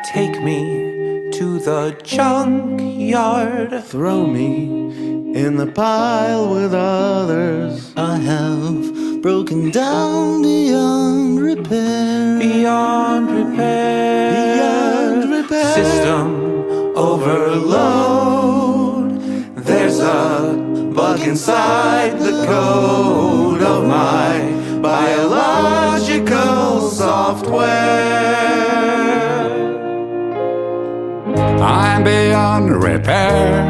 Take me to the junkyard. Throw me in the pile with others. I have broken down beyond repair. Beyond repair. Beyond repair. System overload. There's a bug inside the code of my biological software. I'm beyond repair.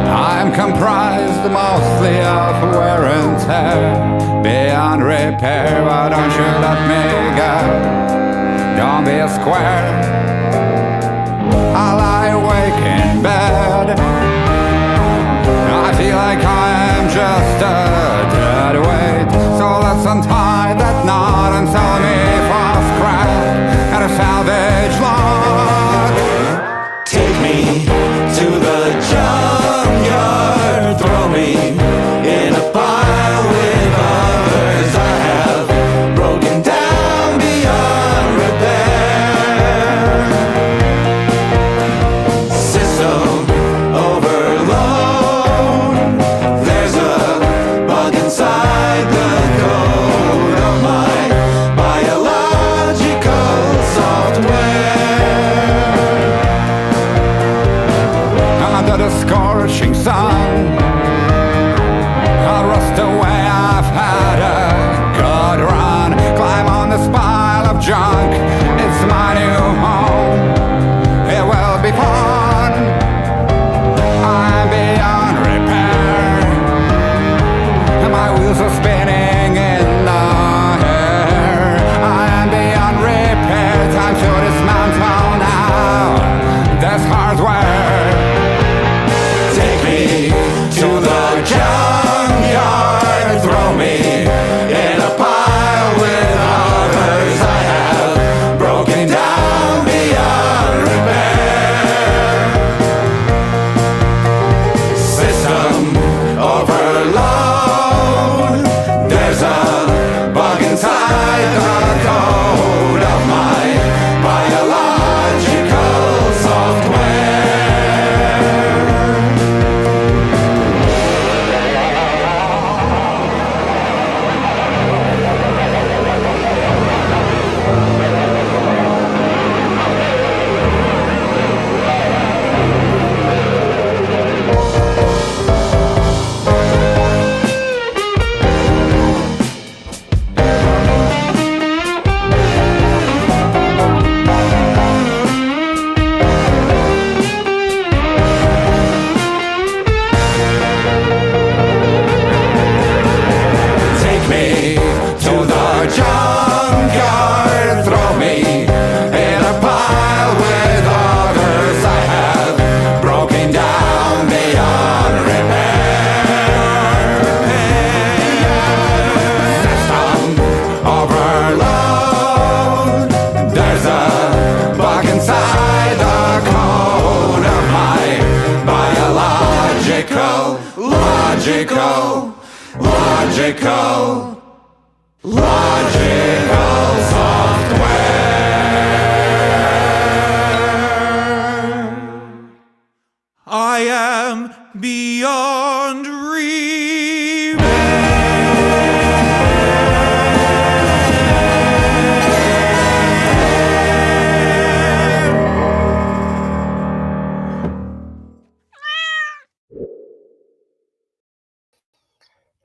I'm comprised mostly of wear and tear. Beyond repair, why don't you let me go? Don't be a square. I lie awake in bed. I feel like I am just a dead weight. So let's untie that knot and sell me for scrap at a salvage lot. Take me to the junkyard. Throw me in a pile with others. I have broken down beyond repair. System overload. There's a bug inside the code of my biological software. Under the scorching sun, I'll rust away. I've had a good run. Climb on this pile of junk. It's my new home. It will be fun. I'm beyond repair. And my wheels are spinning in the air. I am beyond repair. Time to dismantle now. There's hardware. Take me to the junkyard. Throw me in a pile with others. I have broken down beyond repair. System overload. There's a bug inside the code of my biological software. Take me to the junkyard. Throw me in a pile with others. I have broken down beyond repair. System overload. There's a bug inside the code of my biological, logical software. I am beyond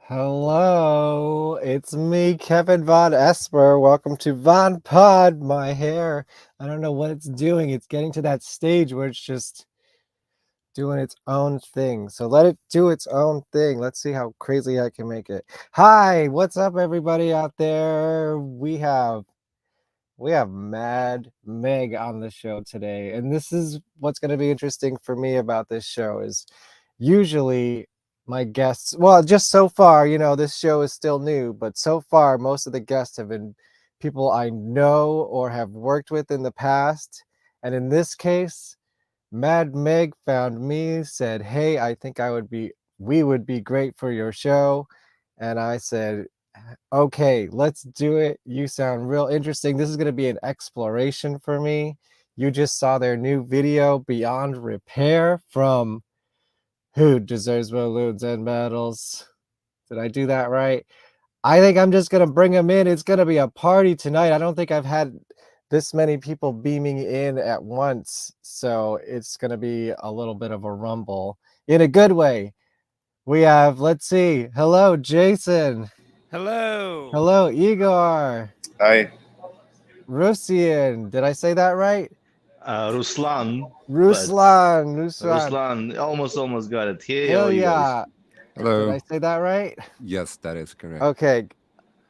Hello, it's me, Kevin Vonesper. Welcome to VonPod. My hair, I don't know what it's doing. It's getting to that stage where it's just doing its own thing. So let it do its own thing. Let's see how crazy I can make it. Hi, what's up, everybody out there? We have Mad Meg on the show today, and this is what's going to be interesting for me about this show is usually my guests, well, just so far, this show is still new, but so far most of the guests have been people I know or have worked with in the past. And in this case, Mad Meg found me, said, hey, I think we would be great for your show. And I said, Okay, let's do it. You sound real interesting. This is going to be an exploration for me. You just saw their new video, Beyond Repair, from Who Deserves Balloons and Medals. Did I do that right? I think I'm just going to bring them in. It's going to be a party tonight. I don't think I've had this many people beaming in at once. So it's going to be a little bit of a rumble in a good way. We have, let's see. Hello, Jason. Hello. Hello, Igor. Hi. Russian. Did I say that right? Ruslan. Ruslan. Ruslan. Almost got it. Hey, how are you guys? Ilya. Did Hello. I say that right? Yes, that is correct. Okay.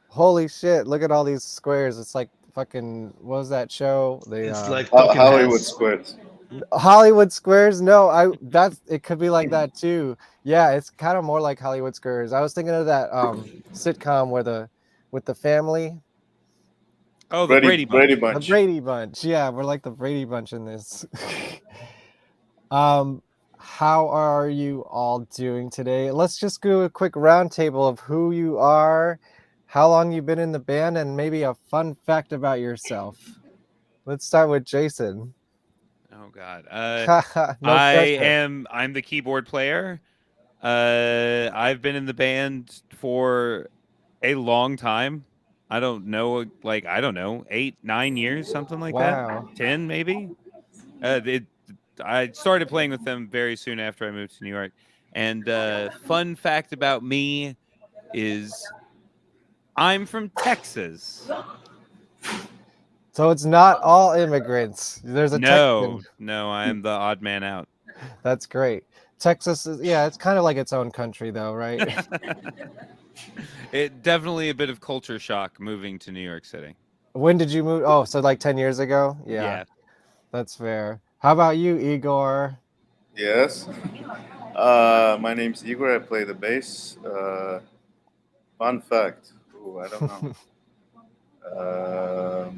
Holy shit. Look at all these squares. It's like fucking, what was that show? It's like talking Hollywood heads. Squares. Hollywood Squares. No, it could be like that too. Yeah, it's kind of more like Hollywood Squares. I was thinking of that sitcom with the family. Oh, the Brady Bunch. Brady The Bunch. Brady Bunch. Yeah, we're like the Brady Bunch in this. How are you all doing today? Let's just do a quick roundtable of who you are, how long you've been in the band, and maybe a fun fact about yourself. Let's start with Jason. Oh God. No pressure. I'm the keyboard player. I've been in the band for a long time. I don't know, 8, 9 years, something like Wow. that. 10 maybe. I started playing with them very soon after I moved to New York. And fun fact about me is I'm from Texas. So it's not all immigrants. There's a No, Texan. no, I am the odd man out. That's great. Texas is, yeah, it's kind of like its own country though, right? It definitely a bit of culture shock moving to New York City. When did you move? Oh, so like 10 years ago? Yeah. That's fair. How about you, Igor? Yes. My name's Igor. I play the bass. Fun fact. Ooh, I don't know.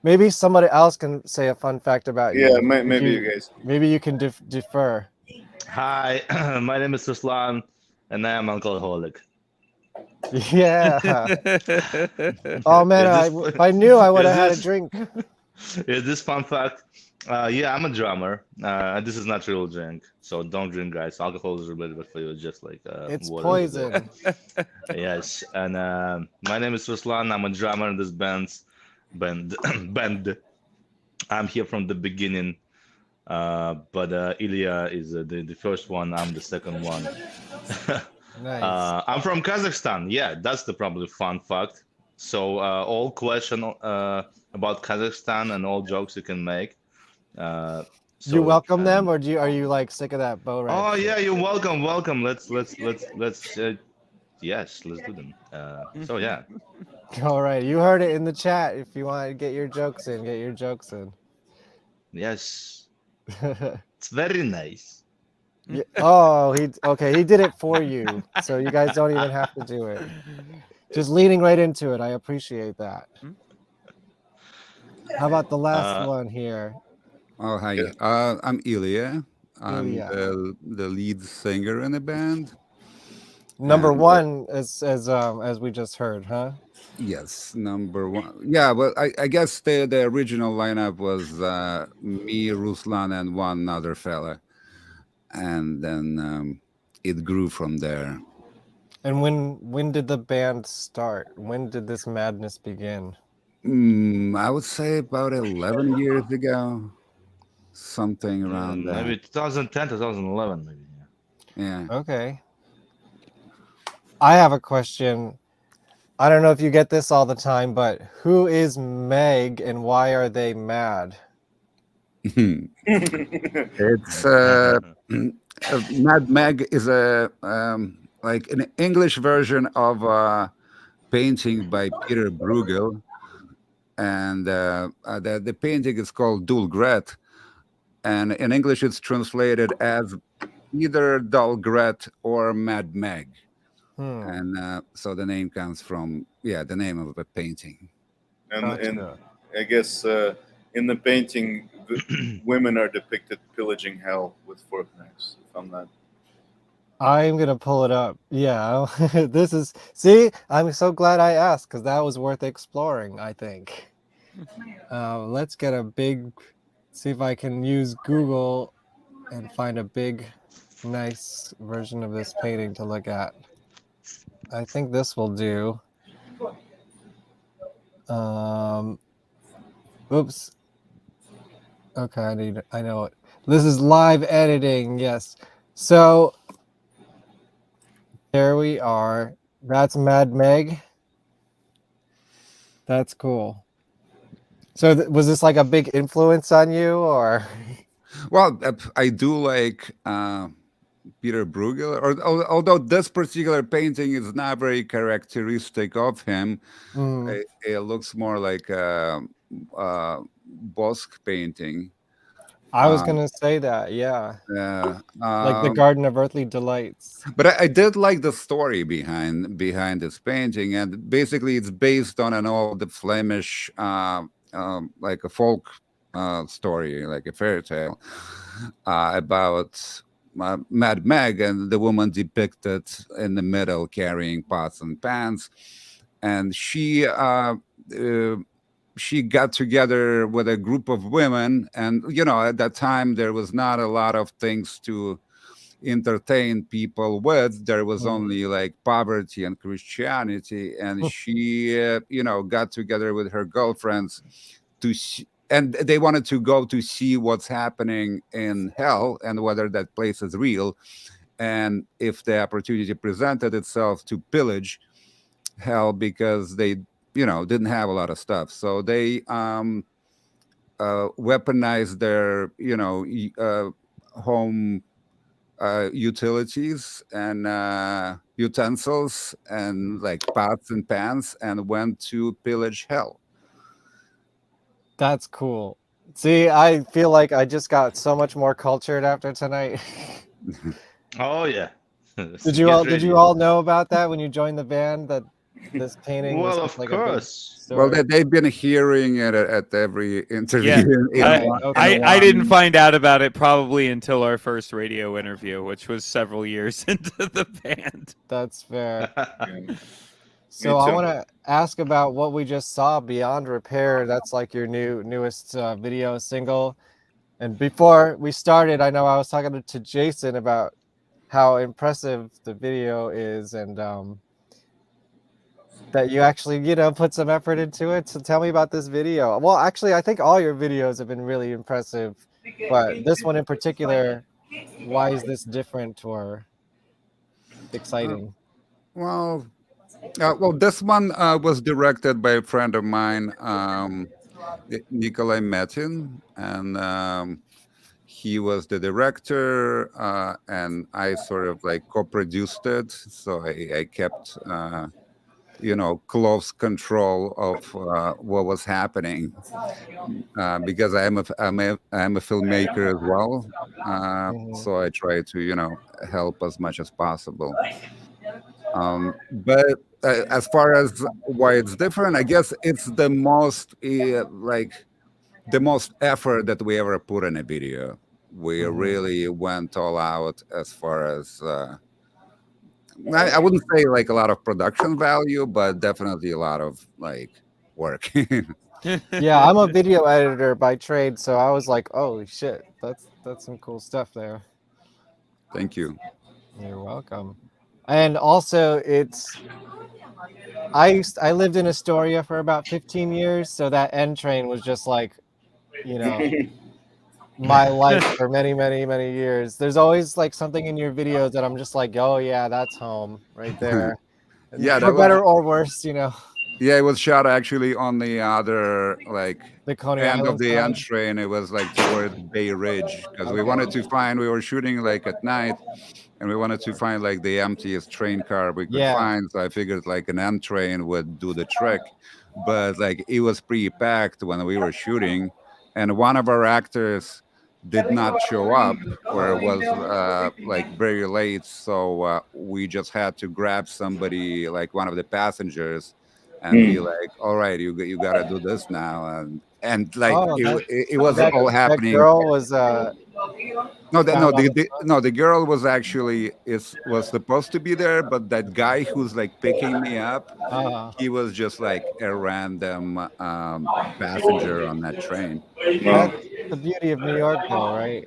Maybe somebody else can say a fun fact about you. Yeah, maybe you guys. Maybe you can defer. Hi, my name is Ruslan, and I am alcoholic. Yeah. Oh man, if I knew I would have had a drink. Is this fun fact? Yeah, I'm a drummer. This is not real drink, so don't drink, guys. Alcohol is really bad for you, just like It's water. poison. Yes, and my name is Ruslan. I'm a drummer in this band. I'm here from the beginning, but Ilya is the first one. I'm the second one. Nice. I'm from Kazakhstan. Yeah, that's the probably fun fact. So all question about Kazakhstan and all jokes you can make. You welcome them, or are you like sick of that bow Oh ranch? yeah, you're welcome. Let's yes, let's do them. So yeah. All right, you heard it in the chat. If you want to get your jokes in, get your jokes in. Yes, it's very nice. Yeah. Oh, he did it for you, so you guys don't even have to do it. Just leaning right into it. I appreciate that. How about the last one here? Oh, hi. I'm Ilya. I'm Ilya. the lead singer in the band. Number And, one, as we just heard, huh? Yes, number one. Yeah, well, I guess the original lineup was me, Ruslan, and one other fella, and then it grew from there. And when did the band start? When did this madness begin? I would say about 11 years ago, something around that. Maybe 2010, 2011, maybe. Yeah. Okay. I have a question. I don't know if you get this all the time, but who is Meg and why are they mad? It's Mad Meg is a like an English version of a painting by Peter Bruegel, and the painting is called Dulgret, and in English it's translated as either Dulgret or Mad Meg. And so the name comes from the name of the painting. And I guess in the painting, the women are depicted pillaging hell with fork knives. If I'm not I'm gonna pull it up. Yeah, this is. See, I'm so glad I asked because that was worth exploring, I think. Let's get a big. See if I can use Google and find a big, nice version of this painting to look at. I think this will do. Oops. Okay, I know it. This is live editing. Yes. So there we are. That's Mad Meg. That's cool. So was this like a big influence on you, or? Well, I do like Peter Bruegel, although this particular painting is not very characteristic of him. Mm, It looks more like a Bosque painting. I was Uh, gonna say that. Yeah, uh, like the um, Garden of Earthly Delights. but I did like the story behind this painting, and basically it's based on an old Flemish, like a folk story, like a fairy tale about Mad Meg and the woman depicted in the middle carrying pots and pans, and she got together with a group of women, and at that time there was not a lot of things to entertain people with. There was Mm. only like poverty and Christianity, and she got together with her girlfriends and they wanted to go to see what's happening in hell and whether that place is real, and if the opportunity presented itself to pillage hell, because they didn't have a lot of stuff, so they weaponized their home utilities and utensils and like pots and pans, and went to pillage hell. That's cool. See, I feel like I just got so much more cultured after tonight. Oh yeah. Did Get did ready. you all know about that when you joined the band, that this painting was Well, such of like a big course. Well, story? they've been hearing it at every interview Yeah. in Right. I, one in Okay. I didn't one. find out about it probably until our first radio interview, which was several years into the band. That's fair. Me So I too. want to ask about what we just saw, Beyond Repair. That's like your newest video single. And before we started, I know I was talking to Jason about how impressive the video is, and that you actually, put some effort into it. So tell me about this video. Well, actually, I think all your videos have been really impressive, but this one in particular, why is this different or Uh, exciting? well, this one was directed by a friend of mine, Nikolai Metin, and he was the director, and I sort of like co-produced it. So I kept, close control of what was happening, because I'm a filmmaker as well. Mhm. So I try to help as much as possible. But as far as why it's different, I guess it's the most effort that we ever put in a video. We Mhm. really went all out as far as I wouldn't say like a lot of production value, but definitely a lot of like work. Yeah, I'm a video editor by trade, so I was like, "Oh shit, that's some cool stuff there." Thank you. You're welcome. And also, I lived in Astoria for about 15 years, so that N train was just like, you know, my life for many, many, many years. There's always like something in your videos that I'm just like, "Oh yeah, that's home right there." And Yeah, for that was better or worse, yeah, it was shot actually on the other like the Coney end of Island the side. end train. It was like towards Bay Ridge, because we were shooting like at night, and we wanted to find like the emptiest train car we could Yeah. find. So I figured like an M train would do the trick, but like it was pretty packed when we were shooting, and one of our actors did not show up, or was like very late. So we just had to grab somebody, like one of the passengers, and be like, "All right, you got to do this now," and like Oh, it was that all that happening. girl was No, found on the no, the girl was actually was supposed to be there, but that guy who's like picking me up, uh, he was just like a random passenger on that train. No. that's the beauty of New York, though, right?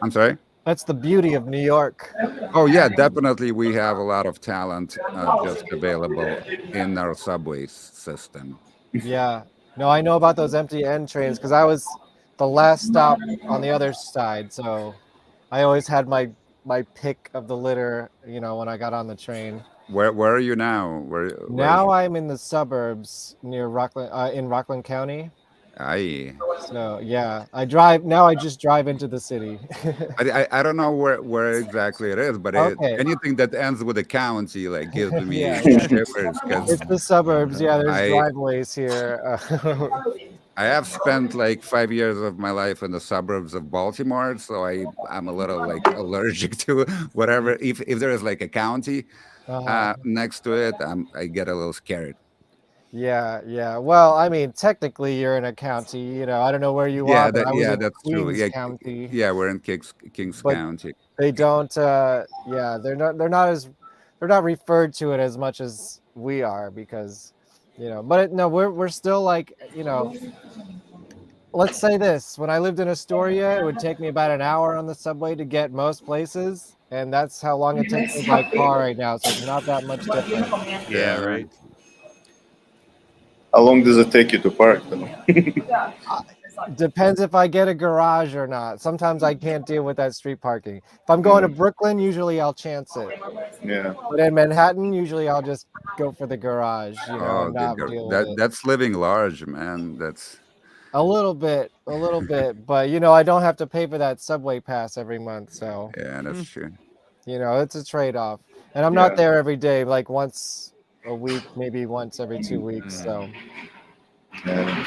I'm sorry. That's the beauty of New York. Oh yeah, definitely. We have a lot of talent just available in our subway system. Yeah. No, I know about those empty end trains because I was the last stop on the other side, so I always had my pick of the litter, when I got on the train. Where are you now? Where? Now I'm in the suburbs near Rockland, in Rockland County. I So yeah, I just drive into the city. I don't know where exactly it is, but Okay. anything that ends with a county like gives Yeah, me yeah. shivers because It's the suburbs. Yeah, there's I driveways here. I have spent like 5 years of my life in the suburbs of Baltimore, so I'm a little like allergic to whatever. If there is like a county Uh-huh. next to it, I get a little scared. Yeah, yeah. Well, I mean, technically you're in a county, I don't know where you are, but I was Yeah, in that's true. Queens County, Yeah, we're in Kings but County. they don't yeah, they're not referred to it as much as we are because, but no, we're still like, let's say this, when I lived in Astoria, it would take me about an hour on the subway to get most places, and that's how long it takes me by car right now, so it's not that much different. Yeah, Yeah, right. How long does it take you to park though? Depends if I get a garage or not. Sometimes I can't deal with that street parking. If I'm going to Brooklyn, usually I'll chance it. Yeah. But in Manhattan, usually I'll just go for the garage, Oh, and not deal with it. that's living large, man. That's A little bit. But I don't have to pay for that subway pass every month. So, yeah, that's Hmm. true. it's a trade-off. And I'm not Yeah. there every day, like once a week, maybe once every 2 weeks. So, Yeah.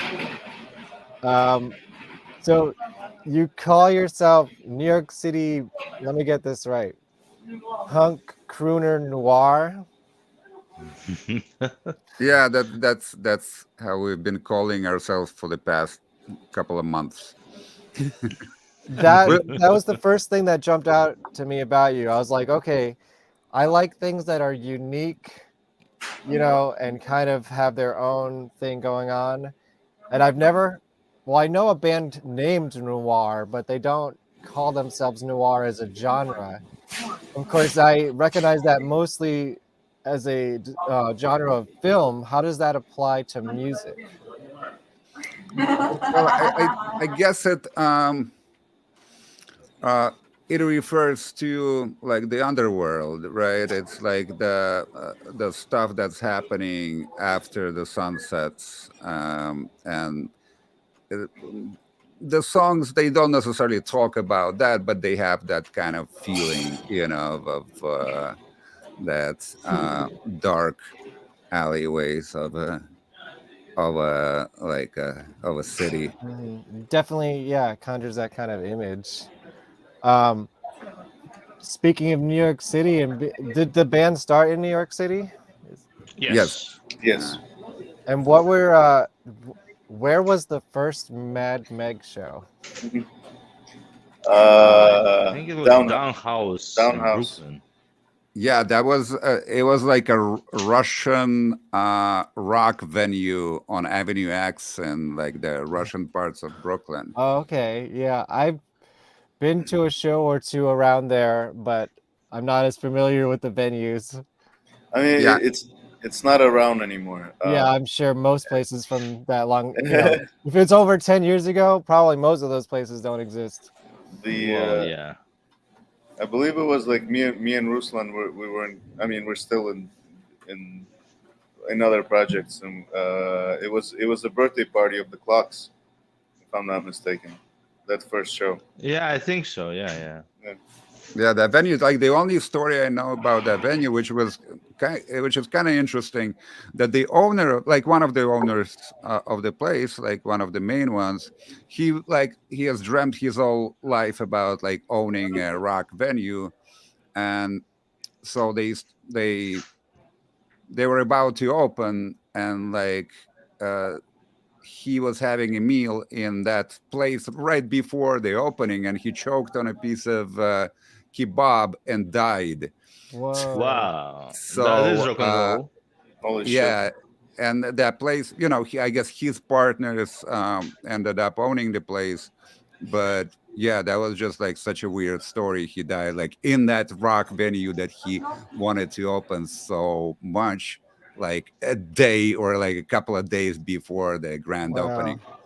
um, so you call yourself New York City, let me get this right. Punk Crooner Noir. Yeah, that's how we've been calling ourselves for the past couple of months. That Well, that was the first thing that jumped out to me about you. I was like, okay, I like things that are unique, and kind of have their own thing going on. And I know a band named Noir, but they don't call themselves noir as a genre. Of course, I recognize that mostly as a genre of film. How does that apply to music? well, I guess uh, it refers to like the underworld, right? It's like the stuff that's happening after the sun sets, and it, the songs they don't necessarily talk about that, but they have that kind of feeling, of that dark alleyways of a city. Definitely, yeah, conjures that kind of image. Um, Speaking of New York City, did the band start in New York City? Yes. Yes. Yes. And where was the first Mad Meg show? I think it was Down, Downhouse in Downhouse. Brooklyn. Yeah, that was it was like a Russian rock venue on Avenue X in like the Russian parts of Brooklyn. Oh, okay, yeah, I've been to a show or two around there, but I'm not as familiar with the venues. I mean, Yeah, it's not around anymore. Yeah, I'm sure most places from that long, if it's over 10 years ago, probably most of those places don't exist. the Well, yeah. I believe it was like me and Ruslan we were in, I mean we're still in in other projects, and it was the birthday party of the Clocks, if I'm not mistaken. That first show. Yeah, I think so. Yeah, yeah. yeah, that venue is like the only story I know about that venue, which is kind of interesting. That the owner, like one of the owners of the place, like one of the main ones, he has dreamt his whole life about like owning a rock venue, and so they were about to open, and like uh, he was having a meal in that place right before the opening, and he choked on a piece of kebab and died. Whoa. Wow, that is So rock and roll. Holy shit. yeah, and that place, I guess his partners ended up owning the place, but yeah, that was just like such a weird story. He died like in that rock venue that he wanted to open so much, like a day or like a couple of days before the grand opening. Wow.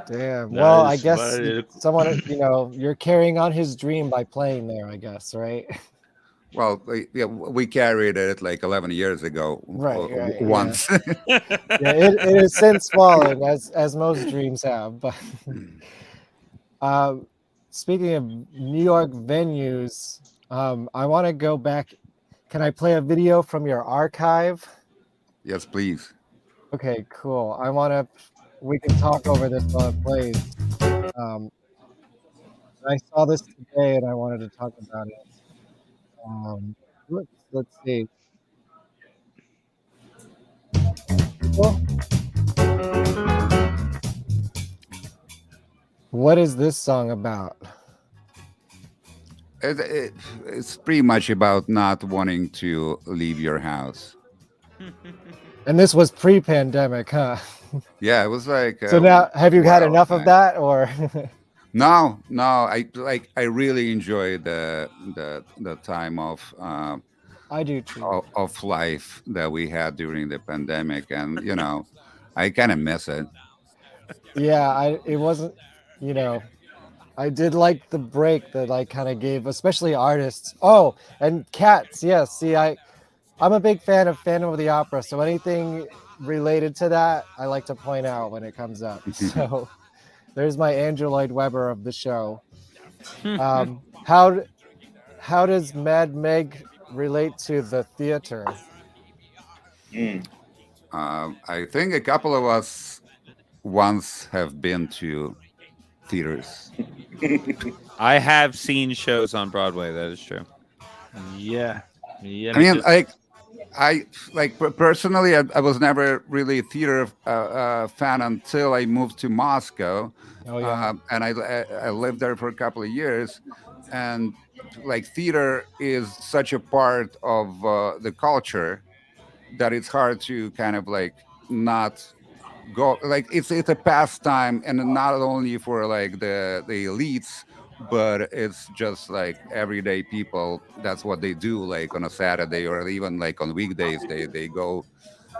Damn. That Well, I is guess very. someone, you're carrying on his dream by playing there, I guess, right? Well, yeah, we carried it like 11 years ago Right, yeah. once. Yeah, it has since fallen as most dreams have. But um, speaking of New York venues, I want to go back. Can I play a video from your archive? Yes, please. Okay, cool. We can talk over this while it plays. Um, I saw this today and I wanted to talk about it. Let's see. Well, what is this song about? It's pretty much about not wanting to leave your house. And this was pre-pandemic, huh? Yeah, it was like So now, have you had wow. enough of that, or? No, I really enjoyed the time I do too. of life that we had during the pandemic, and I kind of miss it. Yeah, it wasn't, you know, I did like the break that I kind of gave, especially artists. Oh, and cats. Yes. See, I'm a big fan of Phantom of the Opera, so anything related to that, I like to point out when it comes up. So there's my Andrew Lloyd Webber of the show. Um, how does Mad Meg relate to the theater? Mm. I think a couple of us once have been to theaters. I have seen shows on Broadway. That is true. Yeah, yeah, I me mean, too. I like personally, I was never really a theater fan until I moved to Moscow, Oh yeah. and I lived there for a couple of years, and like theater is such a part of the culture that it's hard to kind of like not go, like it's a pastime, and not only for like the elites, but it's just like everyday people. That's what they do, like on a Saturday or even like on weekdays, they go,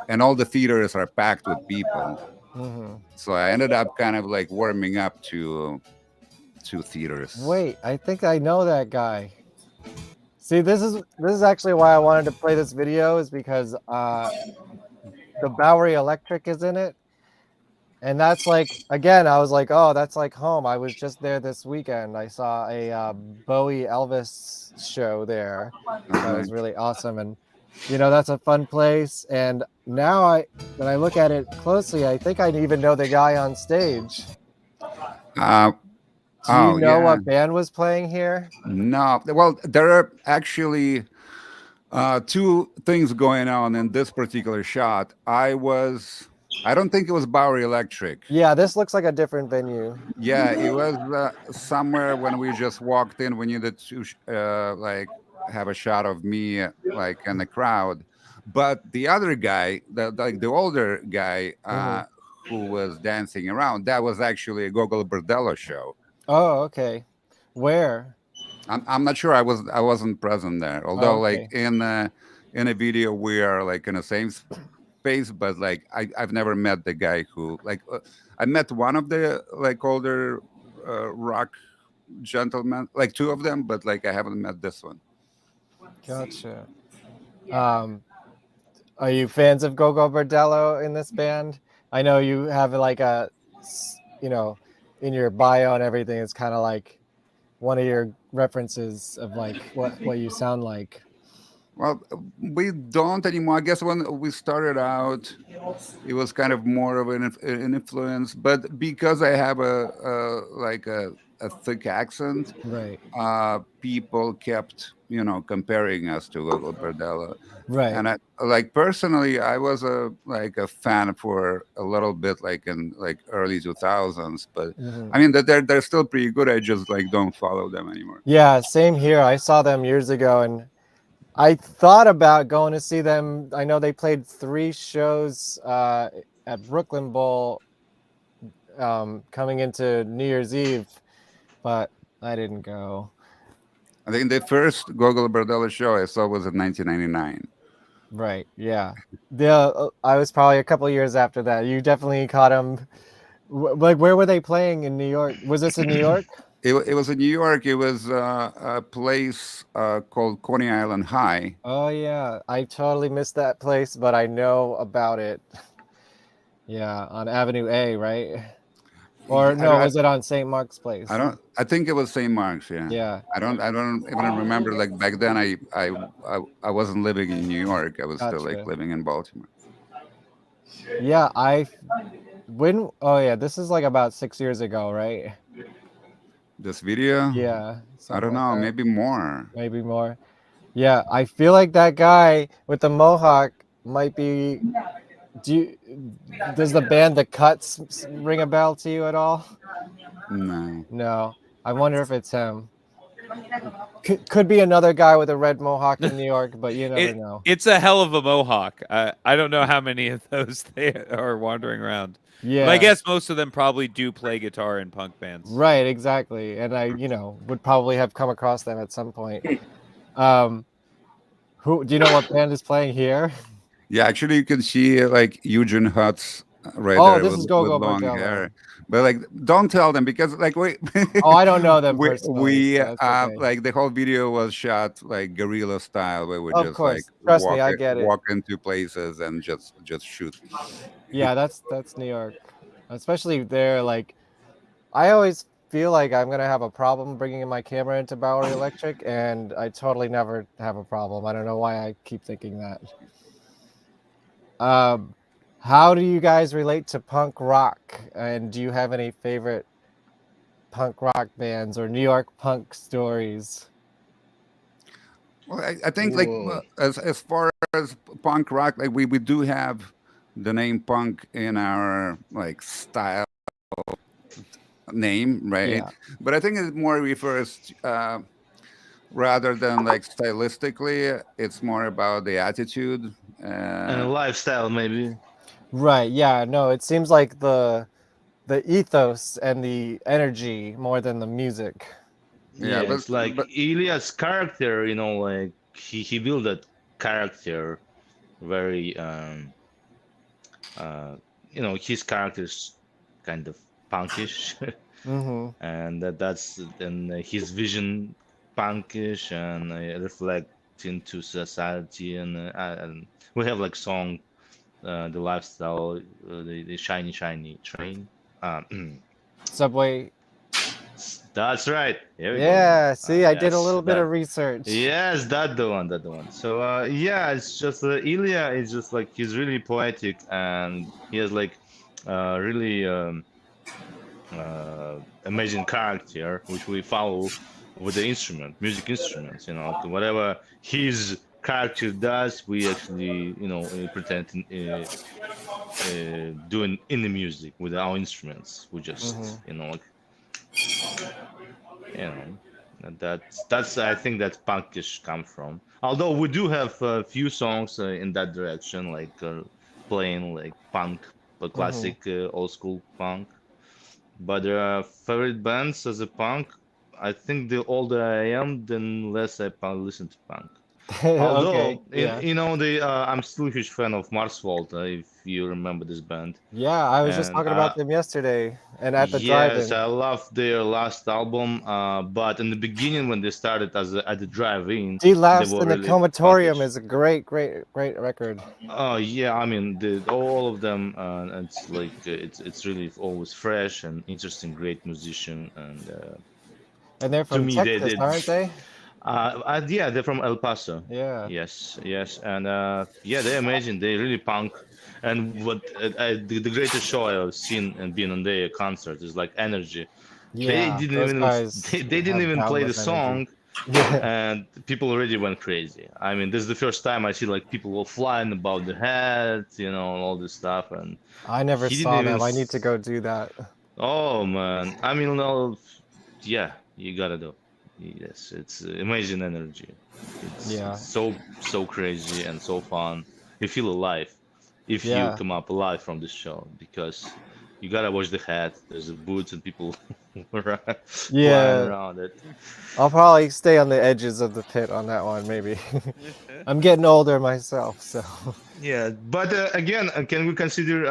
and all the theaters are packed with people. Hmm. So I ended up kind of like warming up to theaters. Wait, I think I know that guy. See, this is actually why I wanted to play this video, is because the Bowery Electric is in it. And that's like, again, I was like, oh, that's like home. I was just there this weekend. I saw a Bowie Elvis show there. That was really awesome. And, that's a fun place. And now when I look at it closely, I think I even know the guy on stage. Uh, Do you oh know yeah, what band was playing here? no. Well, there are actually two things going on in this particular shot. I don't think it was Bowery Electric. Yeah, this looks like a different venue. Yeah, it was somewhere when we just walked in. We needed to like have a shot of me like in the crowd, but the other guy, the older guy Mhm. who was dancing around, that was actually a Gogol Bordello show. Oh, okay. Where? I'm not sure. I wasn't present there. Oh, Although okay. like in a video we are like in the same space, but like I've never met the guy who like I met one of the like older rock gentlemen, like two of them, but like I haven't met this one. Gotcha. Um, are you fans of Gogo Bordello in this band? I know you have like in your bio and everything, it's kind of like one of your references of like what you sound like. Well, we don't anymore. I guess when we started out, it was kind of more of an influence, but because I have a thick accent, Right. people kept comparing us to Gogol Bordello. Right. And I like personally, I was a fan for a little bit, like in like early 2000s. But Mhm. I mean that they're still pretty good. I just like don't follow them anymore. Yeah, same here. I saw them years ago, and I thought about going to see them. I know they played 3 shows at Brooklyn Bowl coming into New Year's Eve, but I didn't go. I think the first Gogol Bordello show I saw was in 1999. Right. Yeah. I was probably a couple years after that. You definitely caught them. Like, where were they playing in New York? Was this in New York? It was in New York. It was a place called Coney Island High. Oh yeah, I totally missed that place, but I know about it. Yeah, on Avenue A, right? Or no, was it on St. Mark's Place? I think it was St. Mark's. Yeah. Yeah. I don't even remember. Like back then, I wasn't living in New York. I was still like Gotcha. living in Baltimore. Yeah, oh yeah, this is like about 6 years ago, right? This video. Yeah. I something don't like know. that. Maybe more. Maybe more. Yeah, I feel like that guy with the mohawk might be. Does the band The Cuts ring a bell to you at all? No. No. I wonder if it's him. Could be another guy with a red mohawk in New York, but you never know. It's a hell of a mohawk. I don't know how many of those they are wandering around. Yeah. But I guess most of them probably do play guitar in punk bands. Right, exactly. And I, would probably have come across them at some point. Who do you know what band is playing here? Yeah, actually, you can see like Eugene Hutz right Oh, there this with, is Go with Go long Bordello. hair. But like, don't tell them because like we. Oh, I don't know them we personally. So that's okay. like the whole video was shot like guerrilla style, where we Of just course. like Trust me, I get it. walk into places and just shoot. Yeah, that's New York, especially there. Like, I always feel like I'm gonna have a problem bringing in my camera into Bowery Electric, and I totally never have a problem. I don't know why I keep thinking that. How do you guys relate to punk rock? And do you have any favorite punk rock bands or New York punk stories? Well, I think like as far as punk rock, like we do have the name punk in our like style name, right? Yeah. But I think it more refers rather than like stylistically, it's more about the attitude And a lifestyle, maybe. Right. Yeah. No, it seems like the ethos and the energy more than the music. Yeah, It's like Ilya's character, like he built that character very his character's kind of punkish. Mm-hmm. And his vision punkish and reflect into society and we have like song the lifestyle the shiny train Subway. that's right. Here we Yeah. go. See, I did a Yes, little bit that- of research. Yes, that's the one. So yeah, it's just Ilya is just like he's really poetic and he has like really amazing character which we follow with the music instruments. Whatever his character does, we actually pretend doing in the music with our instruments. We just that's I think that punkish come from. Although we do have a few songs in that direction, like playing like punk, classic old school punk. But there are favorite bands as a punk. I think the older I am, then less I listen to punk. Although, yeah. I'm still a huge fan of Marsvolta, if you remember this band. Yeah, I was just And, talking about them yesterday and at the Yes, drive-in. I love their last album. But in the beginning, when they started at the drive-in, D they Last were in the really Comatorium punkish. is a great record. Oh yeah, I mean all of them. It's like it's really always fresh and interesting, great musician, and they're to from me Texas, aren't they? yeah, they're from El Paso. Yeah. Yes, and yeah, they're amazing. They're really punk. And what the greatest show I've seen and been on their concert is like Energy. Yeah, They didn't those even guys they didn't have even play the boundless energy. song. Yeah. and people already went crazy. I mean, this is the first time I see like people were flying about the head, and all this stuff, and I never he didn't saw even. them. I need to go do that. Oh man, I mean, no, yeah, you gotta do. Yes, it's amazing energy. It's Yeah. so crazy and so fun. You feel alive if you Yeah. come up alive from this show because you gotta watch the hat. There's the boots and people flying Yeah. around it. I'll probably stay on the edges of the pit on that one, maybe. I'm getting older myself, so. Yeah, but again, can we consider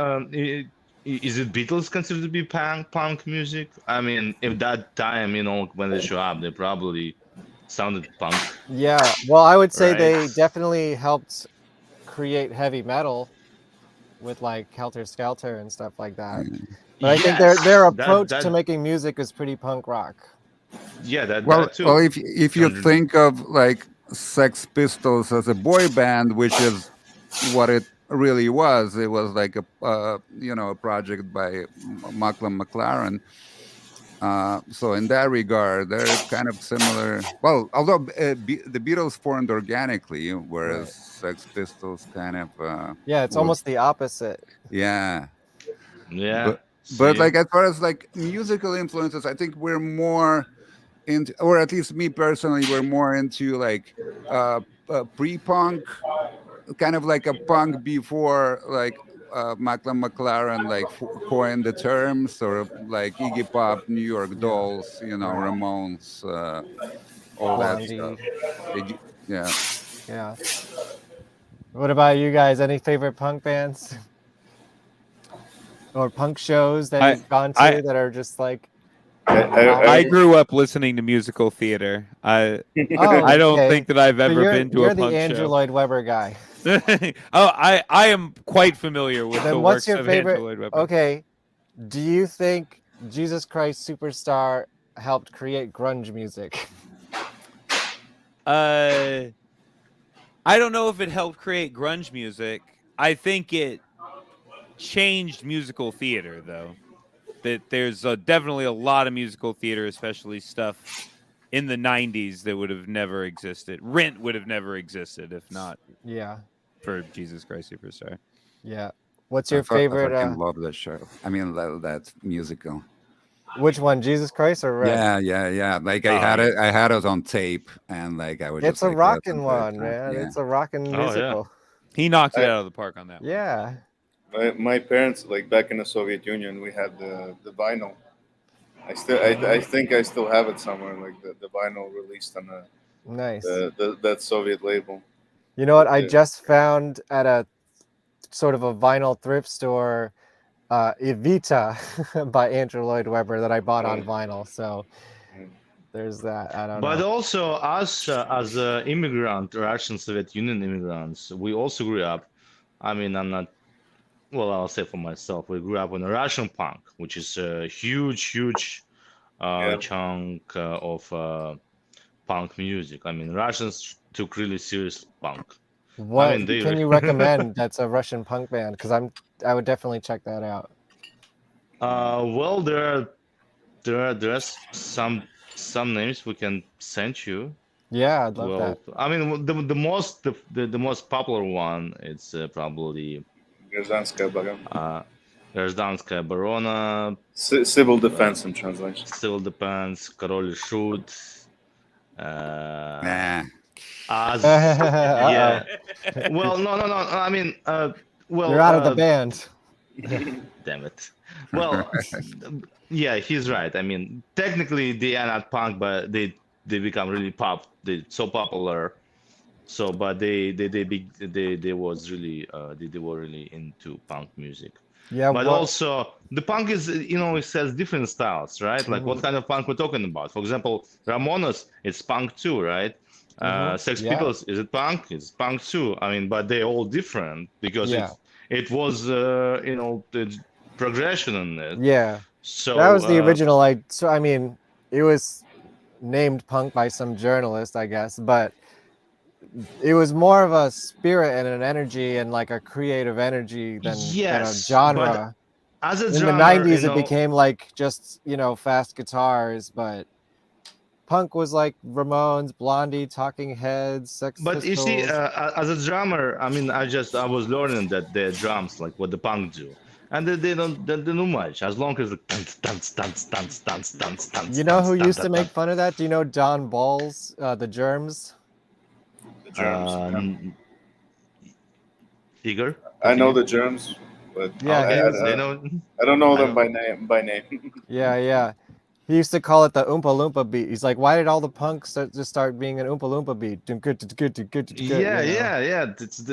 is it Beatles considered to be punk music? I mean, if that time, when they show up, they probably sounded punk, Yeah. Well, I would say right? they definitely helped create heavy metal with like Helter Skelter and stuff like that. But I think their Yes, approach to making music is pretty punk rock. yeah, Well, that too. if you 100. think of like Sex Pistols as a boy band, which is what it really was, it was like a project by Malcolm McLaren. So in that regard, they're kind of similar. Well, although the Beatles formed organically, whereas Right. Sex Pistols kind of Yeah, it's were, almost the opposite. yeah. Yeah, But see, like as far as like musical influences, I think we're more into, or at least me personally, we're more into like pre-punk, kind of like a punk before like Macklin McLaren like coined the term, sort of like Iggy Pop, New York Yeah. Dolls, Right. Ramones, all that stuff. Blondie. Yeah. Yeah. What about you guys? Any favorite punk bands or punk shows that I you've gone I to that are just like? I grew up listening to musical theater. Oh, I don't okay. think that I've So ever been to a you're the punk Andrew show. Lloyd Webber guy. I am quite familiar with the Then what's works your of Andrew favorite? Lloyd Webber. Okay. Do you think Jesus Christ Superstar helped create grunge music? I don't know if it helped create grunge music. I think it changed musical theater, though. That there's definitely a lot of musical theater, especially stuff in the 90s that would have never existed. Rent would have never existed if not Yeah. for Jesus Christ Superstar. Yeah. What's your I favorite? fucking love that show. I mean, that musical. Which one, Jesus Christ or Red? Yeah. Like Oh, I had it on tape, and like I would It's just a like rockin' listen to it. one, man. Yeah. It's a rockin' oh yeah. musical. He knocks it I- out of the park on that one. Yeah. My parents, like back in the Soviet Union, we had the vinyl. I think I still have it somewhere, like the vinyl released on Nice. that Soviet label. You know what? I Yeah. just found at a sort of a vinyl thrift store, Evita by Andrew Lloyd Webber that I bought on vinyl. So there's that. I don't But know. also us as immigrant, Russian Soviet Union immigrants, we also grew up. I mean, I'm not. Well, I'll say for myself, we grew up in a Russian punk, which is a huge Yeah. chunk of punk music. I mean, Russians took really serious punk. What mean, they- can you recommend that's a Russian punk band? Because I would definitely check that out. Well, there's some names we can send you. Yeah, I'd love that. I mean, the most popular one, it's probably Grazanskaya Bagan. Гражданская оборона, Civil defense in translation. Civil Defense, Король и Шут. Nah. As yeah. Uh-oh. Well, no. I mean, well, You're out of the band. damn it. Well, yeah, he's right. I mean, technically they are not punk, but they become really They so popular. So, but they was really they were really into punk music. Yeah, But what- also the punk is it says different styles, right? Like what kind of punk we're talking about? For example, Ramones, it's punk too, right? Sex Yeah. Pistols, is it punk? It's punk too. I mean, but they're all different because Yeah. it was the progression in it. Yeah, So that was the original. I mean, it was named punk by some journalist, I guess, but it was more of a spirit and an energy and like a creative energy than a Yes, genre. As a In genre, the 90s, it became like just fast guitars, but punk was like Ramones, Blondie, Talking Heads, Sex But you see, Pistols. as a drummer, I mean, I was learning that the drums, like what the punk do, and they don't know much. As long as the dance, dance, dance, dance, dance, dance, dance, You know dance, who dance, used to dance, make dance. fun of that? Do you know Don Balls, the Germs? The germs. Yeah. Igor, I know continue. the germs, but Yeah, he Okay, was. they know. I don't know I them know. by name. By name. Yeah, yeah. He used to call it the Oompa Loompa beat. He's like, why did all the punks just start being an Oompa Loompa beat? Good, Yeah, you know. yeah, yeah.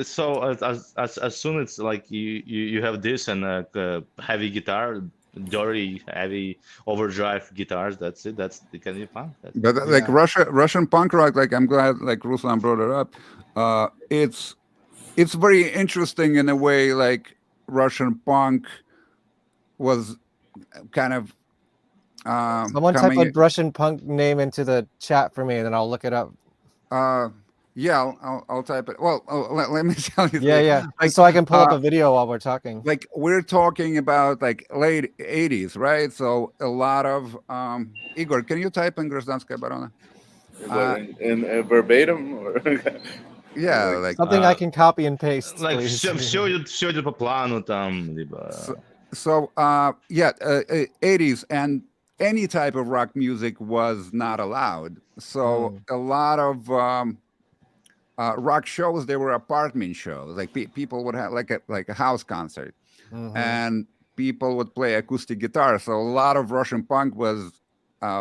So as soon as like you have this and heavy guitar, dirty, heavy overdrive guitars. That's it. That's the can be punk. That's But like Yeah. Russian punk rock, like I'm glad like Ruslan brought it up. It's very interesting in a way. Like Russian punk was kind of Someone type a coming. Russian punk name into the chat for me, and then I'll look it up. Yeah, I'll type it. Well, let me tell you, Yeah, yeah. like Just so I can pull up uh, a video while we're talking. like we're talking about like late 80s, right? So a lot of Igor, can you type in Gражданская оборона? But in verbatim or Yeah, like, like Something I can copy and paste, like please. все идет по плану там, либо. yeah, 80s, and any type of rock music was not allowed. So Mm. a lot of rock shows, they were apartment shows. Like people would have like a house concert, Mhm. and people would play acoustic guitar. So a lot of Russian punk was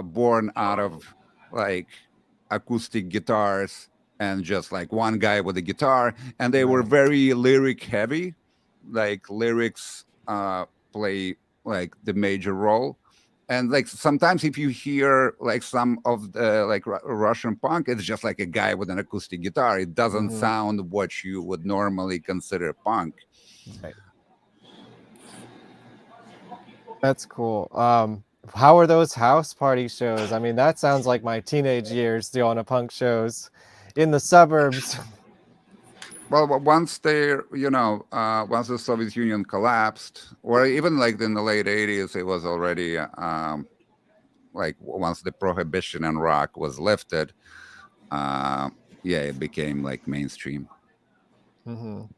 born out of like acoustic guitars and just like one guy with a guitar, and they were Right. very lyric heavy. Like lyrics play like the major role. And like sometimes if you hear like some of the like Russian punk, it's just like a guy with an acoustic guitar. It doesn't Mhm. sound what you would normally consider punk. Right. That's cool. How are those house party shows? I mean, that sounds like my teenage years doing a punk shows in the suburbs. Well, once once the Soviet Union collapsed, or even like in the late 80s, it was already like once the prohibition on rock was lifted, yeah, it became like mainstream. Mhm.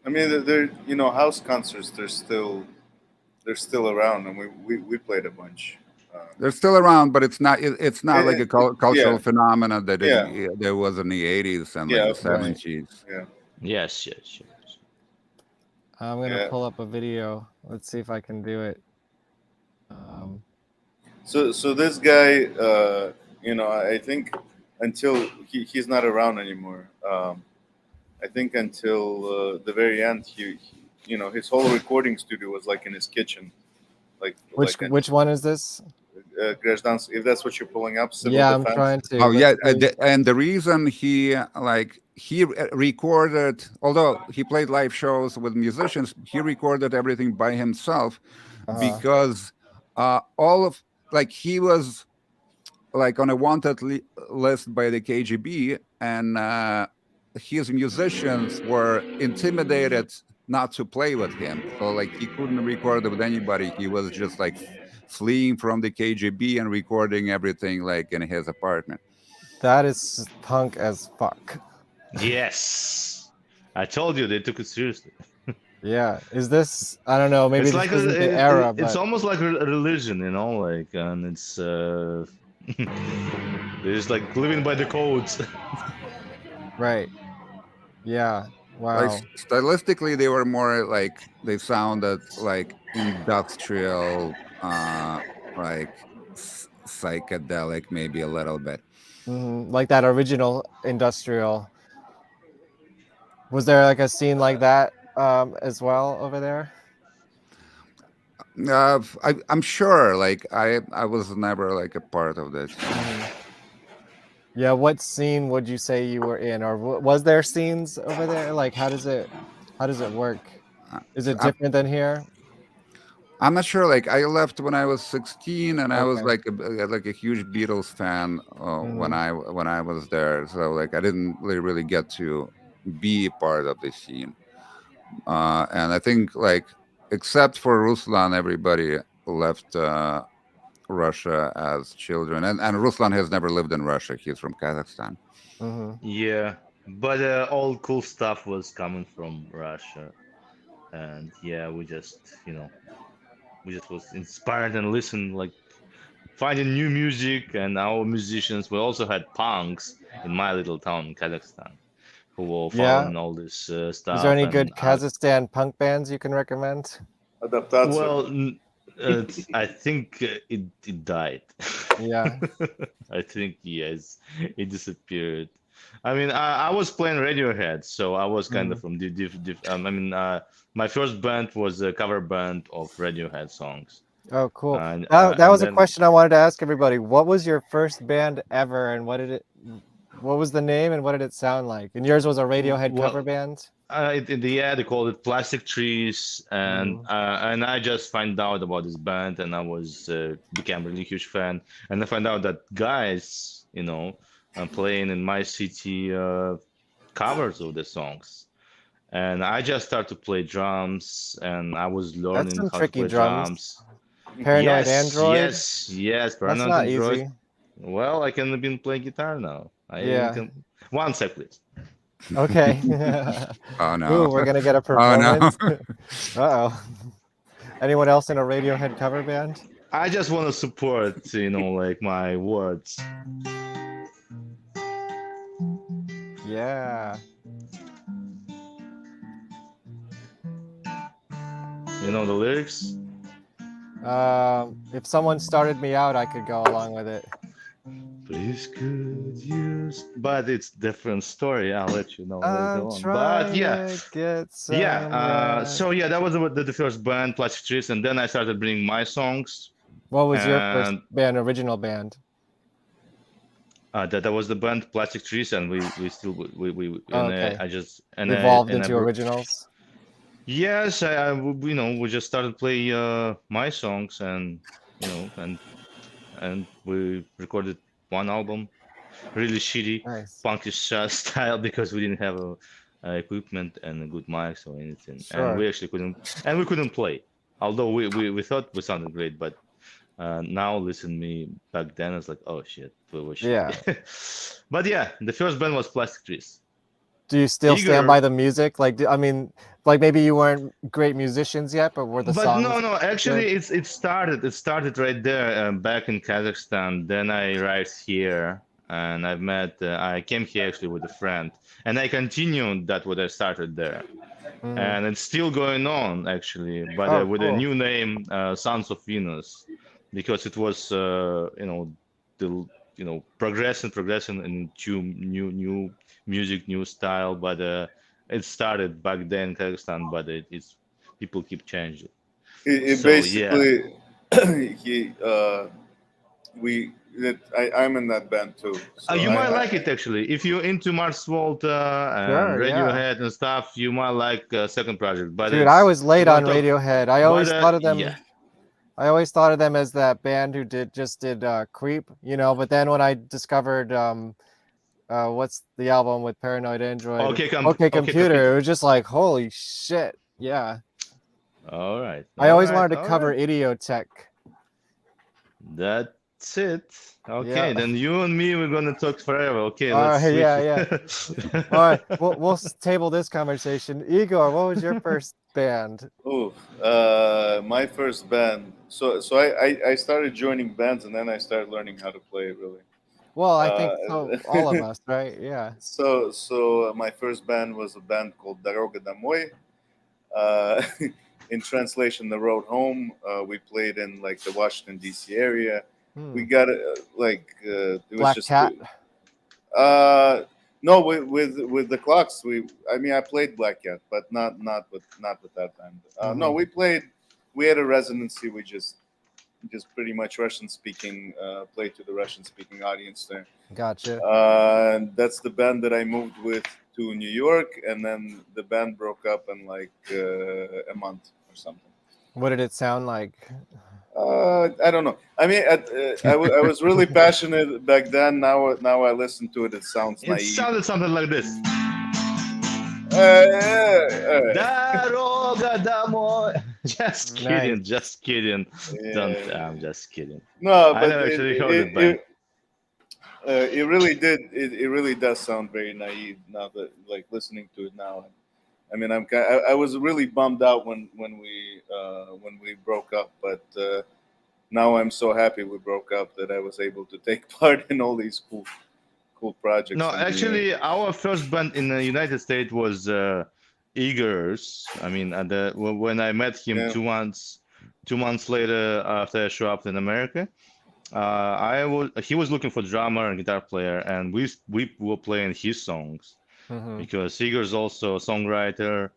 I mean, they're house concerts. They're still around, and we played a bunch. They're still around, but it's not like a cultural Yeah, phenomenon that yeah, there was in the 80s and like yeah, the of course. Right. 70s. Yeah, Yes, yes, yes. I'm gonna yeah. pull up a video. Let's see if I can do it. So this guy, I think until he's not around anymore. I think until the very end, his whole recording studio was like in his kitchen, Which one is this? Grazdans, if that's what you're pulling up, civil Yeah, I'm defense. trying to. Oh yeah, Let's see. and the reason he recorded, although he played live shows with musicians, he recorded everything by himself because all of like he was like on a wanted list by the KGB, and his musicians were intimidated not to play with him. So like he couldn't record with anybody. He was just like fleeing from the KGB and recording everything like in his apartment. That is punk as fuck. Yes. I told you they took it seriously. Yeah. Is this? I don't know. Maybe It's this like isn't the era, it's but almost like a religion, like, and it's they're just like living by the codes. right. Yeah. Like Wow. stylistically, they were more like they sounded like industrial, like psychedelic, maybe a little bit. Like that original industrial. Was there like a scene like that as well over there? I'm sure. Like I was never like a part of this. Yeah. What scene would you say you were in, or was there scenes over there? Like, how does it work? Is it different than here? I'm not sure. Like I left when I was 16, and I was Okay. like a huge Beatles fan when I was there. So like I didn't really get to be part of the scene. And I think like except for Ruslan, everybody left Russia as children, and Ruslan has never lived in Russia. He's from Kazakhstan. Yeah, but all cool stuff was coming from Russia, and yeah, we just was inspired and listened like finding new music, and our musicians. We also had punks in my little town in Kazakhstan who were Yeah. following all this Is there stuff, any and good Kazakhstan punk bands you can recommend? Adaptatsiya. well, I think it died. Yeah. I think yes, it disappeared. I mean, I was playing Radiohead, so I was kind of from my first band was a cover band of Radiohead songs. Oh, cool. And, That was a then question I wanted to ask everybody. What was your first band ever, and what was the name, and what did it sound like? And yours was a Radiohead cover well, band? yeah, they called it Plastic Trees, and I just found out about this band, and I was became a really huge fan, and I found out that guys, playing in my city covers of the songs, and I just started to play drums, and I was That's learning some how to tricky play drums. drums. Paranoid Yes, Android? yes, That's Paranoid not Android. easy. Well, I can been playing guitar now. I even Yeah. can. One sec, please. Okay. Oh no! Ooh, we're gonna get a Oh no! performance. Uh-oh. Anyone else in a Radiohead cover band? I just want to support, like my words. Yeah. You know the lyrics? If someone started me out, I could go along with it. Please could use, but it's different story. I'll let you know later I'm on. trying But yeah, to get some so yeah, that was the first band, Plastic Trees, and then I started bringing my songs, What was your first and band, original band? that was the band Plastic Trees, and we still we Oh, and okay. I just Evolved and I into originals? yes, we just started play my songs, and and we recorded one album, really shitty Nice. punkish style because we didn't have equipment and a good mics or anything, and Sure. we actually couldn't play. Although we thought we sounded great, but now listen me back then it's like, oh shit, we were shit. Yeah. But yeah, the first band was Plastic Trees. Do you still stand Igor, by the music? Like, I mean, like maybe you weren't great musicians yet, but were the but songs no, actually good? it started right there back in Kazakhstan. Then I arrived here, and I came here actually with a friend, and I continued that what I started there, and it's still going on actually, but Oh, with a cool. new name, Sons of Venus, because it was progressing into new music, new style, but it started back then in Kazakhstan, but it's people keep changing. It So yeah. basically, he, I'm in that band too. So You might like it actually. If you're into Mars Volta and Sure, yeah. Radiohead and stuff, you might like second project. But Dude, I was we're late gonna on talk. Radiohead. I But always thought of them. yeah. I always thought of them as that band who did Creep, but then when I discovered what's the album with Paranoid Android? Okay, Okay, Computer. It was just like, holy shit. Yeah. All right. I always all wanted right, to all cover right. Idiotech. That's it. Okay, Yeah. then you and me, we're gonna talk forever. Okay, All let's right, switch yeah. it. All right, we'll table this conversation. Igor, what was your first band? Oh, my first band. So I started joining bands, and then I started learning how to play. Really. Well, I think so. All of us, right? Yeah. So my first band was a band called Дорога домой. In translation, The Road Home. We played in like the Washington D.C. area. We got it it was Black just Cat. no, with the Clocks. I played Black Cat, but not with that band. No, we had a residency. We just pretty much Russian speaking, played to the Russian speaking audience there. Gotcha. That's the band that I moved with to New York, and then the band broke up in like a month or something. What did it sound like? I don't know. I was really passionate back then. Now I listen to it. It sounds It naive. sounded something like this. Yeah. Дорога домой. Just Nice. kidding, just kidding. Don't. Yeah. I'm just kidding. No, I but never actually heard it, Ben. it really did. It really does sound very naive now that like listening to it now. I mean, I was really bummed out when we broke up, but now I'm so happy we broke up that I was able to take part in all these cool projects. No, and actually, our first band in the United States was Eagers. I mean, when I met him Yeah. 2 months later after I showed up in America, he was looking for drummer and guitar player, and we were playing his songs Mhm. because Eagers also a songwriter,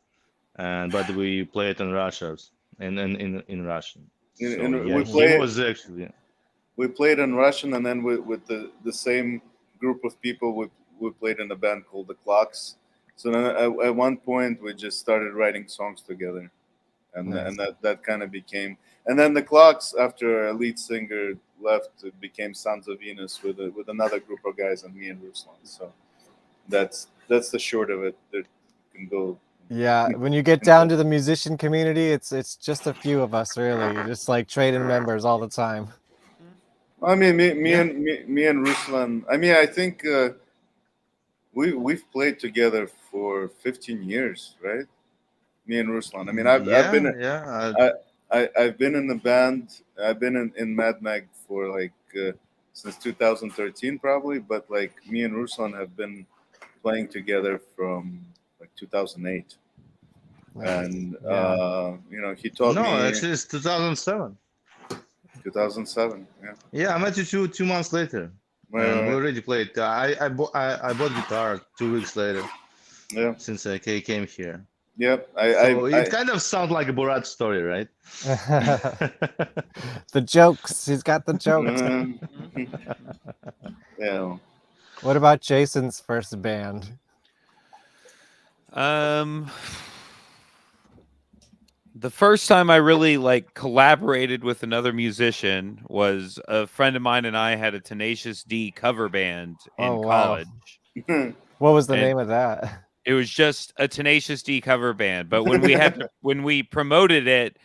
but we played in Russians in Russian. So and yeah, he was actually. we played in Russian, and then with the same group of people, we played in a band called the Clocks. So then at one point we just started writing songs together, and Nice. and that kind of became. And then the Clocks, after a lead singer left, it became Sons of Venus with another group of guys and me and Ruslan. So that's the short of it. That can go. Yeah, when you get down to the musician community, it's just a few of us really, just like trading members all the time. I mean, me Yeah. and me and Ruslan. I mean, I think we've played together for 15 years, right? Me and Ruslan. I mean, I've been Yeah. I've been in the band. I've been in Mad Mag for like since 2013 probably, but like me and Ruslan have been playing together from like 2008. Nice. And Yeah. he taught No, me actually, it's 2007. 2007. Yeah. Yeah, I met you 2 months later, Right, and we right. already played. I bought guitar 2 weeks later Yeah. since I came here. Yep. So it kind of sounds like a Borat story, right? The jokes. He's got the jokes. Yeah. What about Jason's first band? The first time I really like collaborated with another musician was a friend of mine and I had a Tenacious D cover band in Oh, wow. college. What was the And- name of that? It was just a Tenacious D cover band, but when we promoted it,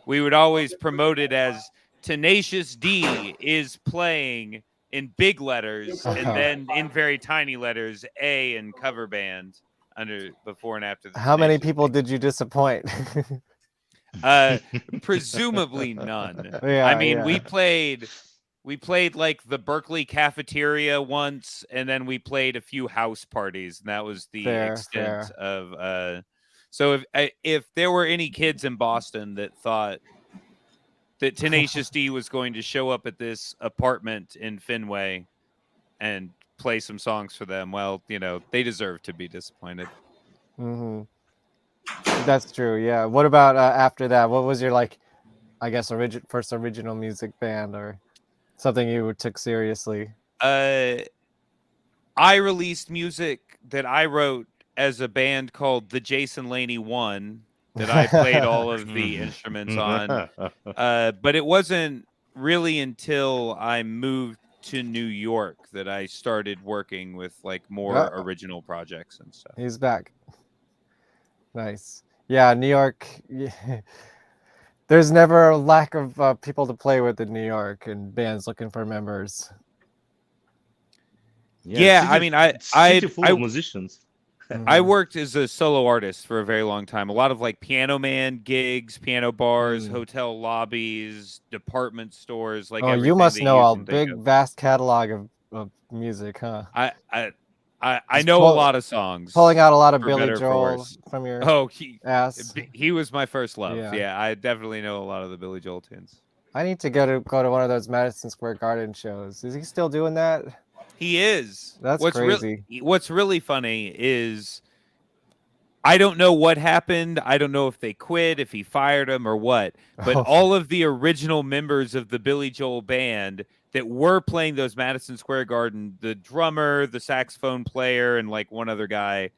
we would always promote it as Tenacious D is playing in big letters and then in very tiny letters A and cover band under before and after the How many Tenacious people D. did you disappoint? Presumably none. Yeah, I mean, yeah. we played like the Berkeley cafeteria once, and then we played a few house parties, and that was the Fair, extent fair. of. So if there were any kids in Boston that thought that Tenacious D was going to show up at this apartment in Fenway and play some songs for them, well, they deserve to be disappointed. Hmm. That's true. Yeah. What about after that? What was your I guess first original music band or something you took seriously? I released music that I wrote as a band called the Jason Laney One that I played all of the instruments on. But it wasn't really until I moved to New York that I started working with like more original projects and stuff. He's back. Nice. Yeah, New York. There's never a lack of people to play with in New York and bands looking for members. Yeah, I mean, city full of musicians. I worked as a solo artist for a very long time. A lot of like piano man gigs, piano bars, hotel lobbies, department stores. Like, oh, you everything must that know you a can think big, of. vast catalog of music, huh? I Just know a lot of songs. Pulling out a lot of for Billy better or for Joel worse. from your Oh, ass. he was my first love. Yeah. Yeah, I definitely know a lot of the Billy Joel tunes. I need to go to one of those Madison Square Garden shows. Is he still doing that? He is. That's crazy. What's really funny is I don't know what happened. I don't know if they quit, if he fired him or what. But all of the original members of the Billy Joel band that were playing those Madison Square Garden, the drummer, the saxophone player, and like one other guy,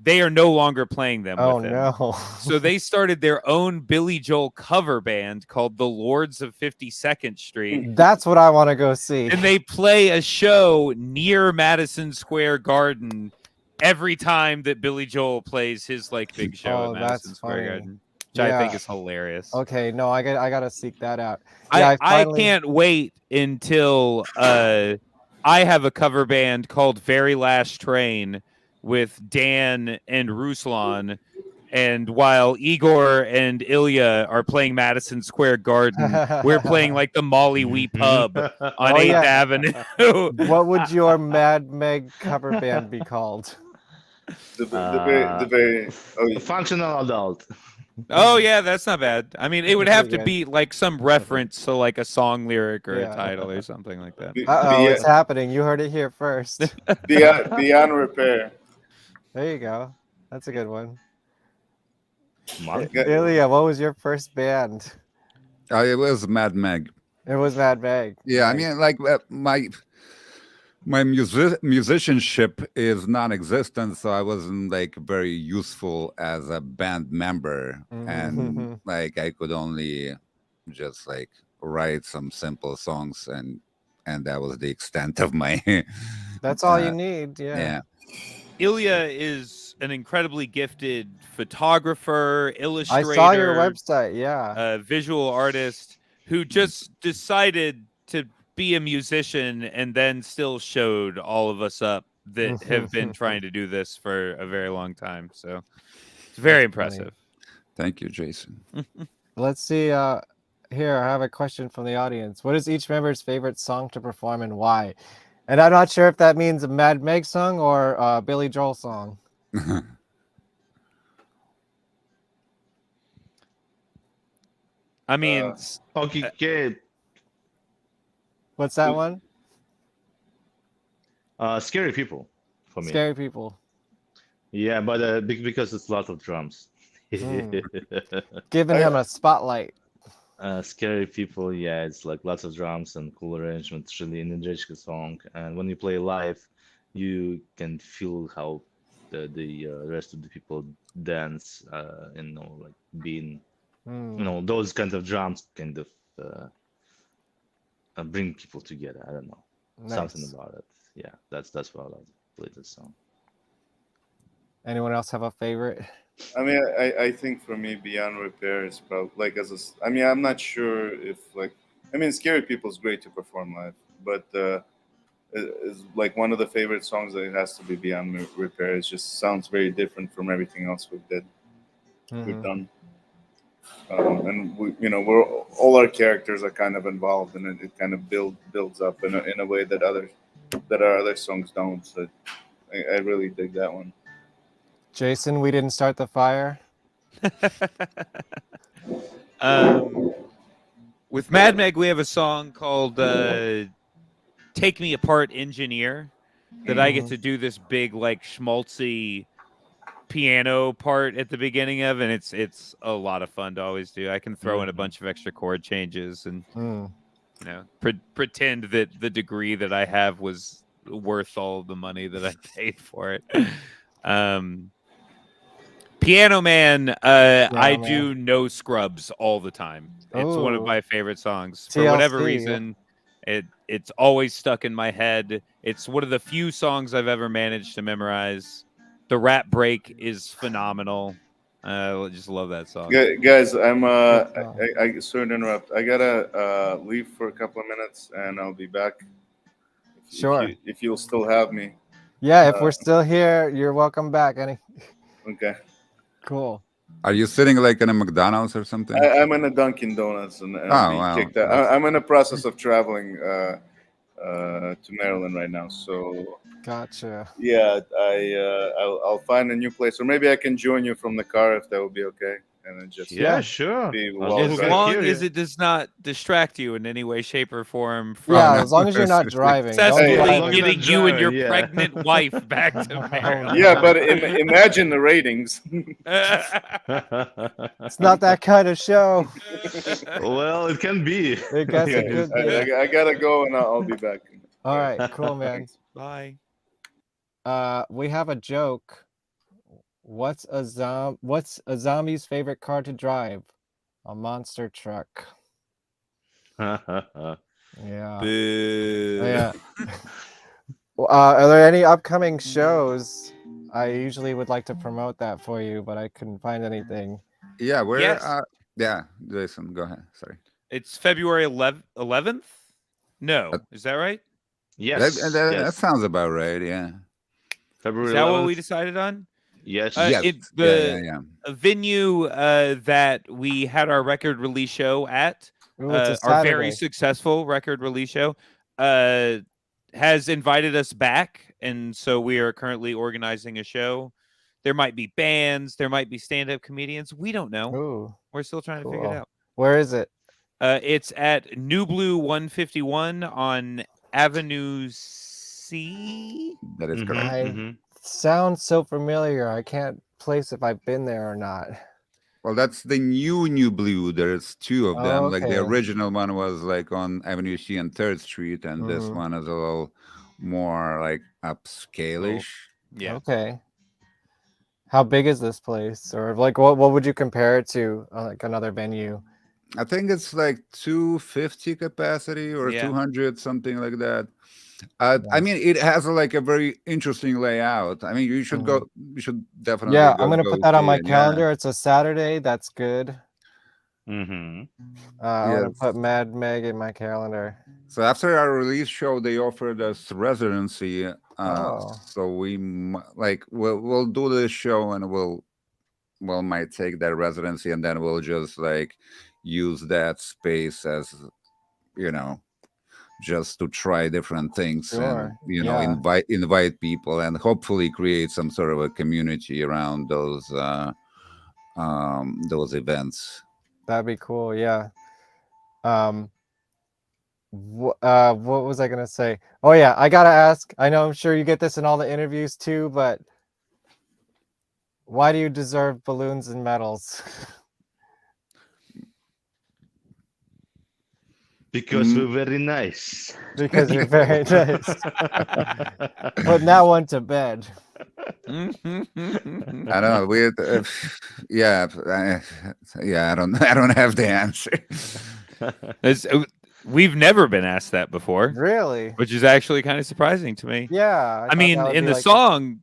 they are no longer playing them with him. No. So they started their own Billy Joel cover band called the Lords of 52nd Street. That's what I want to go see. And they play a show near Madison Square Garden every time that Billy Joel plays his like big show at Madison Square Garden. which I think Yeah. is hilarious. Okay, no, I gotta seek that out. Yeah, I can't wait until I have a cover band called Very Last Train with Dan and Ruslan. And while Igor and Ilya are playing Madison Square Garden, we're playing like the Molly Wee Pub on Oh, 8th yeah. Avenue. What would your Mad Meg cover band be called? The very Functional adult. Oh yeah, that's not bad. I mean, it would That's have pretty to good. be like some reference to like a song lyric or Yeah. a title or something like that. Uh-oh, it's happening. You heard it here first. beyond repair. There you go. That's a good one. Monkey. Ilya, what was your first band? It was Mad Meg. It was Mad Meg. Yeah, I Nice. mean, like my musicianship is non-existent, so I wasn't like very useful as a band member, and like I could only just like write some simple songs, and that was the extent of my. That's all you need. Yeah. Ilya is an incredibly gifted photographer, I illustrator, saw your website. Yeah. visual artist who just decided to be a musician and then still showed all of us up that have been trying to do this for a very long time. So it's very impressive. Thank you, Jason. Let's see. Here, I have a question from the audience. What is each member's favorite song to perform and why? And I'm not sure if that means a Mad Meg song or a Billy Joel song. I mean, Okay. What's that one? Scary People for me. Scary People. Yeah, but because it's a lot of drums. Giving him a spotlight. Scary People, yeah, it's like lots of drums and cool arrangement. It's really an energetic song, and when you play live, you can feel how the rest of the people dance. Like being, those kinds of drums kind of bring people together. I don't know, something Nice. about it. Yeah, that's why I love to play this song. Anyone else have a favorite? I mean, I think for me, Beyond Repair is probably like I'm not sure if Scary People is great to perform live, but is like one of the favorite songs that it has to be Beyond Repair. It just sounds very different from everything else we've done. And we're all our characters are kind of involved, and it kind of builds up in a way that our other songs don't. So I really dig that one. Jason, we didn't start the fire. With Mad Meg, we have a song called "Take Me Apart, Engineer" that I get to do this big, like schmaltzy piano part at the beginning of, and it's a lot of fun to always do. I can throw in a bunch of extra chord changes and pretend that the degree that I have was worth all the money that I paid for it. Piano Man, I do no scrubs all the time. It's one of my favorite songs. For whatever reason, it's always stuck in my head. It's one of the few songs I've ever managed to memorize. The rap break is phenomenal. I just love that song. Guys, I sorry to interrupt. I gotta leave for a couple of minutes, and I'll be back. Sure. If you'll still have me. Yeah, if we're still here, you're welcome back. Okay. Cool. Are you sitting like in a McDonald's or something? I'm in a Dunkin' Donuts, and wow. kicked out. I'm in the process of traveling to Maryland right now. So Gotcha. yeah, I'll find a new place, or maybe I can join you from the car if that would be okay. And then just Sure. be As As long as it does not distract you in any way, shape, or form. From as long as you're not driving. Successfully getting you and your pregnant wife back to Maryland. Yeah, but imagine the ratings. It's not that kind of show. Well, it can be. I guess it could be. I gotta go, and I'll be back. All right, cool, man. Bye. We have a joke. What's a zombie's favorite car to drive? A monster truck. Yeah. Boo. Yeah. Are there any upcoming shows? I usually would like to promote that for you, but I couldn't find anything. Yeah, we're Yes. yeah, Jason, go ahead. Sorry. It's February 11th. Uh, No, is that right? Yes, that yes. sounds about right. Yeah. Is February that what we 11th. decided on? Yes. Yes. It Yeah. Yeah. the Yeah. a venue that we had our record release show at, Ooh, it's a our very Saturday. successful record release show, uh, has invited us back, and so we are currently organizing a show. There might be bands, there might be stand-up comedians. We don't know. Ooh, We're still trying to figure it cool. out. Where is it? It's at New Blue 151 on Avenue C. That is correct. I sounds so familiar. I can't place if I've been there or not. Well, that's the new blue. There's two of them. Like the Okay. original one was like on Avenue C and Third Street, and this Mhm. one is a little more like upscale-ish. Yeah. Okay. How big is this place? Or like what would you compare it to? Like another venue? I think it's like 250 capacity or Yeah. 200, something like that. I Nice. mean, it has like a very interesting layout. I mean, you should go. You should definitely Yeah, go. I'm gonna Go put that on see my it. Yeah. calendar. It's a Saturday. That's good. Mm-hmm. I'm gonna Yes. put Mad Meg in my calendar. So after our release show, they offered us residency. Oh. So like we'll do this show and we'll might take that residency and then we'll just like use that space as you know just to try different things and Sure. Yeah. invite people and hopefully create some sort of a community around those events. That'd be cool. Yeah. Um. What was I gonna say? Oh yeah, I gotta ask. I know I'm sure you get this in all the interviews too, but why do you deserve balloons and medals? Because we're very nice. Because you're very nice. Putting that one to bed. I don't know. Yeah, I don't have the answer. We've never been asked that before, Really? which is actually kind of surprising to me. Yeah. I mean, in the song,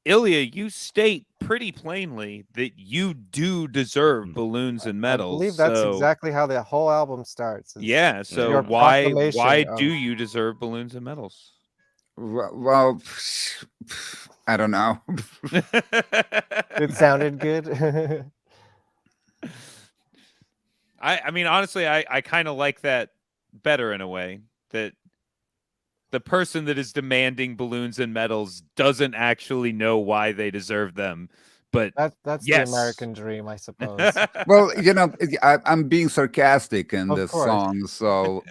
Ilya, you state pretty plainly that you do deserve balloons and I medals. believe that's so, exactly how the whole album starts. yeah. So your why proclamation do of- you deserve balloons and medals? Well, I don't know. It sounded good. I mean, honestly, I kind of like that better in a way, that the person that is demanding balloons and medals doesn't actually know why they deserve them. But That's yes. the American dream, I suppose. Well, I'm being sarcastic in Of this course. song, so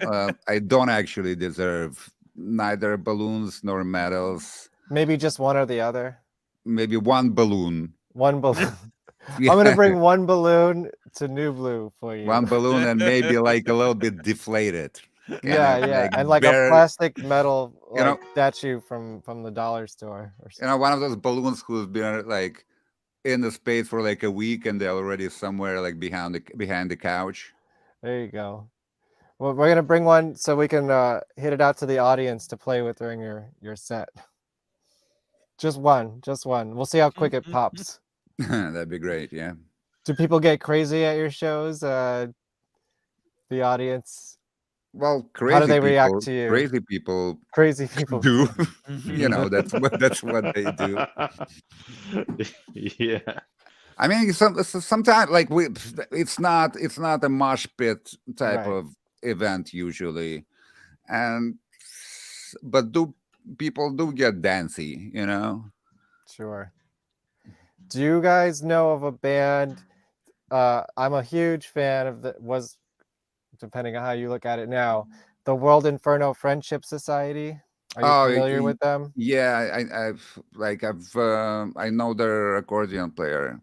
I don't actually deserve neither balloons nor medals. Maybe just one or the other. Maybe one balloon. One balloon. Yeah. I'm gonna bring one balloon to New Blue for you. One balloon and maybe like a little bit deflated. Yeah, Kinda yeah, like and like bare- a plastic metal You know- statue from the dollar store or something. one of those balloons who's been like in the space for like a week and they're already somewhere like behind the couch. There you go. Well, we're gonna bring one so we can hit it out to the audience to play with during your set. Just one. We'll see how quick it pops. That'd be great. Yeah. Do people get crazy at your shows? The audience, Well, crazy how do they people, react to you? Crazy people do. Mhm. That's what they do. Yeah. I mean, sometimes like it's not a mosh pit type Right. of event usually, but people do get dancy, Sure. Do you guys know of a band? I'm a huge fan of depending on how you look at it now, the World Inferno Friendship Society. Are you familiar with them? Yeah, I know their accordion player.